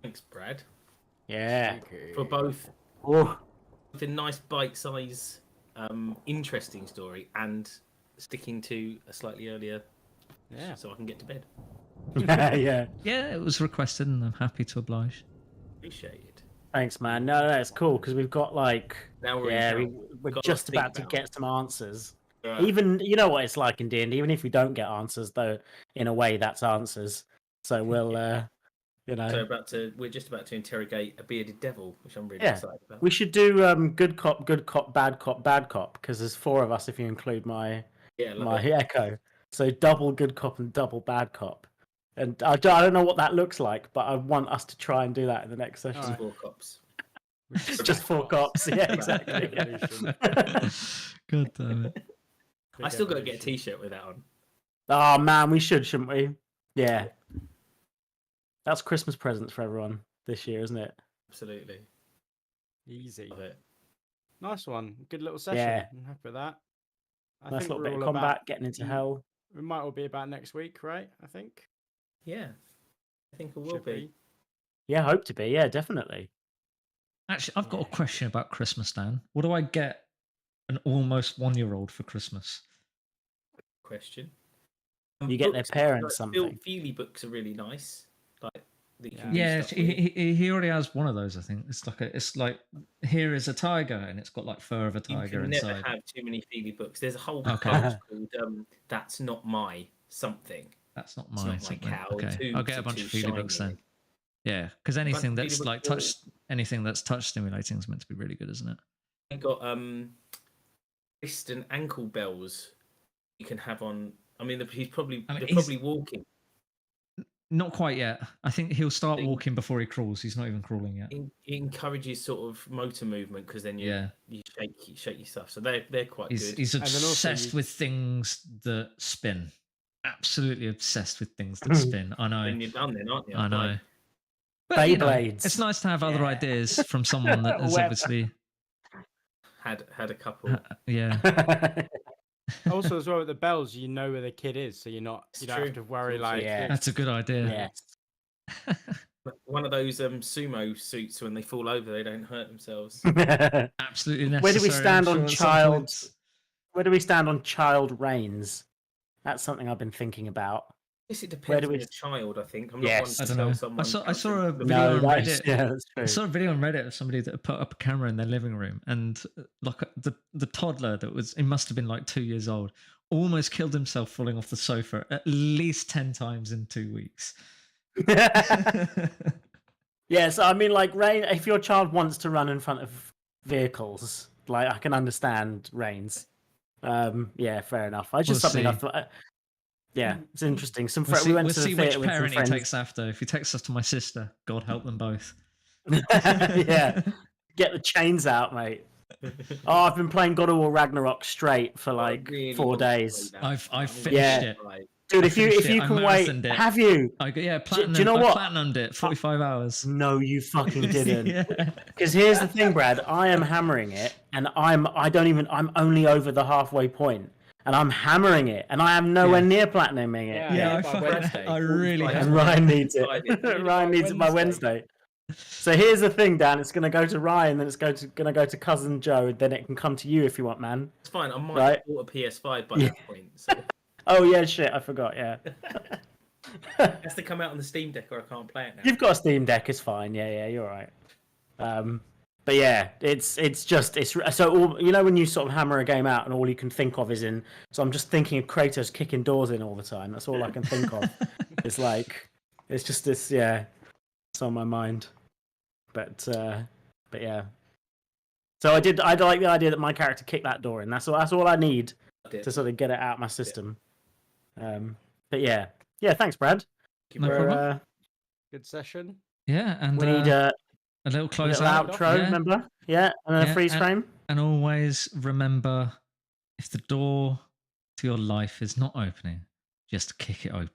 [SPEAKER 4] Thanks, Brad.
[SPEAKER 3] Yeah.
[SPEAKER 4] For both
[SPEAKER 3] Oh.
[SPEAKER 4] a nice bite-size, interesting story and sticking to a slightly earlier, so I can get to bed.
[SPEAKER 3] Yeah.
[SPEAKER 1] Yeah, it was requested, and I'm happy to oblige.
[SPEAKER 4] Appreciate it.
[SPEAKER 3] Thanks, man. No, that's cool because we've got like
[SPEAKER 4] Now we're
[SPEAKER 3] we're
[SPEAKER 4] got
[SPEAKER 3] just
[SPEAKER 4] to think
[SPEAKER 3] about to
[SPEAKER 4] about
[SPEAKER 3] get some answers.
[SPEAKER 4] Yeah.
[SPEAKER 3] Even you know what it's like in D&D. Even if we don't get answers, though, in a way that's answers. So we'll, you know,
[SPEAKER 4] So we're just about to interrogate a bearded devil, which I'm really
[SPEAKER 3] Yeah.
[SPEAKER 4] excited about.
[SPEAKER 3] we should do good cop, bad cop because there's 4 of us if you include my
[SPEAKER 4] Yeah,
[SPEAKER 3] echo. So double good cop and double bad cop. And I don't know what that looks like, but I want us to try and do that in the next session.
[SPEAKER 4] Just 4 cops.
[SPEAKER 3] Just 4 cops. Yeah, exactly.
[SPEAKER 1] God damn it.
[SPEAKER 4] I still got to get a t-shirt with that on.
[SPEAKER 3] Oh man, we should, shouldn't we? Yeah. That's Christmas presents for everyone this year, isn't it?
[SPEAKER 4] Absolutely.
[SPEAKER 2] Easy.
[SPEAKER 4] Love it.
[SPEAKER 2] Nice one. Good little session.
[SPEAKER 3] Yeah.
[SPEAKER 2] I'm happy with that.
[SPEAKER 3] Nice little bit of combat, getting into hell.
[SPEAKER 2] We might all be about next week, right? I think.
[SPEAKER 4] Yeah. I think it will
[SPEAKER 2] Should
[SPEAKER 4] be.
[SPEAKER 3] Yeah, hope to be. Yeah, definitely.
[SPEAKER 1] Actually, I've got a question about Christmas, Dan. What do I get an almost 1-year-old for Christmas?
[SPEAKER 4] Question.
[SPEAKER 3] You get their
[SPEAKER 4] Books,
[SPEAKER 3] parents
[SPEAKER 4] like,
[SPEAKER 3] something.
[SPEAKER 4] Feely books are really nice. Like that you can
[SPEAKER 1] Yeah,
[SPEAKER 4] do stuff with.
[SPEAKER 1] he already has one of those. I think it's like here is a tiger, and it's got like fur of a
[SPEAKER 4] You
[SPEAKER 1] tiger
[SPEAKER 4] can
[SPEAKER 1] inside.
[SPEAKER 4] never have too many Feely books. There's a whole
[SPEAKER 1] Okay.
[SPEAKER 4] bunch called "That's Not My Something."
[SPEAKER 1] That's not
[SPEAKER 4] It's
[SPEAKER 1] my
[SPEAKER 4] not my
[SPEAKER 1] something.
[SPEAKER 4] cow.
[SPEAKER 1] Okay,
[SPEAKER 4] Too,
[SPEAKER 1] I'll get a bunch of Feely books then. Yeah, because anything that's
[SPEAKER 4] Feely
[SPEAKER 1] like
[SPEAKER 4] books
[SPEAKER 1] anything that's touch stimulating is meant to be really good, isn't it?
[SPEAKER 4] I got wrist and ankle bells you can have on. I mean, they're probably walking.
[SPEAKER 1] Not quite yet. I think he'll start walking before he crawls. He's not even crawling yet.
[SPEAKER 4] It encourages sort of motor movement because then you shake your stuff. So they're quite good.
[SPEAKER 1] He's obsessed with things that spin. Absolutely obsessed with things that spin. I know.
[SPEAKER 4] Then you're done, then, aren't you?
[SPEAKER 1] I know. But you know,
[SPEAKER 3] Beyblades.
[SPEAKER 1] it's nice to have other ideas from someone that has obviously
[SPEAKER 4] had a couple.
[SPEAKER 1] Yeah.
[SPEAKER 2] Also, as well with the bells, you know where the kid is, so you don't have to worry. Like,
[SPEAKER 1] That's a good idea.
[SPEAKER 3] Yes.
[SPEAKER 4] One of those sumo suits when they fall over, they don't hurt themselves.
[SPEAKER 1] Absolutely necessary.
[SPEAKER 3] Where do we stand
[SPEAKER 1] I'm
[SPEAKER 3] on
[SPEAKER 1] sure, at some
[SPEAKER 3] child?
[SPEAKER 1] points.
[SPEAKER 3] Where do we stand on child reigns? That's something I've been thinking about.
[SPEAKER 4] I guess it
[SPEAKER 3] Where
[SPEAKER 4] depends
[SPEAKER 3] do
[SPEAKER 4] on
[SPEAKER 3] we-
[SPEAKER 4] the child. I think I'm
[SPEAKER 3] Yes.
[SPEAKER 4] not
[SPEAKER 1] I
[SPEAKER 4] one
[SPEAKER 1] don't
[SPEAKER 4] to
[SPEAKER 1] know.
[SPEAKER 4] tell someone.
[SPEAKER 1] I saw a video
[SPEAKER 3] No,
[SPEAKER 1] on
[SPEAKER 3] that's,
[SPEAKER 1] Reddit.
[SPEAKER 3] yeah, that's true.
[SPEAKER 1] I saw a video on Reddit of somebody that put up a camera in their living room, and like the toddler it must have been like 2 years old, almost killed himself falling off the sofa at least 10 times in 2 weeks.
[SPEAKER 3] Yeah, so I mean, like, rain. If your child wants to run in front of vehicles, like, I can understand reigns. Yeah, fair enough. I just
[SPEAKER 1] We'll
[SPEAKER 3] something I
[SPEAKER 1] see.
[SPEAKER 3] thought. Yeah, it's interesting.
[SPEAKER 1] We'll
[SPEAKER 3] We went to the
[SPEAKER 1] see which
[SPEAKER 3] theatre with some
[SPEAKER 1] parent he
[SPEAKER 3] friends.
[SPEAKER 1] takes after. If he takes us to my sister, God help them both.
[SPEAKER 3] Yeah, get the chains out, mate. Oh, I've been playing God of War Ragnarok straight for like
[SPEAKER 4] really
[SPEAKER 3] 4
[SPEAKER 4] want to
[SPEAKER 3] days.
[SPEAKER 4] play that.
[SPEAKER 1] I've finished
[SPEAKER 3] Yeah.
[SPEAKER 1] it.
[SPEAKER 3] Dude, if you
[SPEAKER 1] finished it. I
[SPEAKER 3] can wait,
[SPEAKER 1] marathoned it.
[SPEAKER 3] have you?
[SPEAKER 1] Do you
[SPEAKER 3] know what?
[SPEAKER 1] I platinumed it 45 hours.
[SPEAKER 3] No, you fucking didn't.
[SPEAKER 1] Yeah.
[SPEAKER 3] Because here's the thing, Brad. I am hammering it, and I'm only over the halfway point, and I'm hammering it, and I am nowhere near platinuming it.
[SPEAKER 1] Yeah,
[SPEAKER 2] by Wednesday.
[SPEAKER 1] I really have.
[SPEAKER 3] And Ryan needs it.
[SPEAKER 4] Friday.
[SPEAKER 3] Ryan needs it by Wednesday. So here's the thing, Dan. It's gonna go to Ryan, then it's gonna go to cousin Joe, then it can come to you if you want, man.
[SPEAKER 4] It's fine. I might
[SPEAKER 3] Right.
[SPEAKER 4] have bought a PS5 by that point. So
[SPEAKER 3] Oh yeah, shit, I forgot. Yeah,
[SPEAKER 4] it has to come out on the Steam Deck, or I can't play it now.
[SPEAKER 3] you've got a Steam Deck. It's fine. Yeah, you're all right. But yeah, it's so all, you know when you sort of hammer a game out and all you can think of is in. So I'm just thinking of Kratos kicking doors in all the time. That's all I can think of. It's like it's just this. Yeah, it's on my mind. But yeah. So I like the idea that my character kicked that door in. That's all I need to sort of get it out of my system. But yeah, thanks, Brad.
[SPEAKER 1] No problem.
[SPEAKER 2] Good session.
[SPEAKER 1] Yeah, and
[SPEAKER 3] We need a
[SPEAKER 1] little close
[SPEAKER 3] little
[SPEAKER 1] out.
[SPEAKER 3] outro,
[SPEAKER 1] yeah.
[SPEAKER 3] remember? Yeah, and a
[SPEAKER 1] Yeah,
[SPEAKER 3] freeze frame.
[SPEAKER 1] And always remember, if the door to your life is not opening, just kick it open.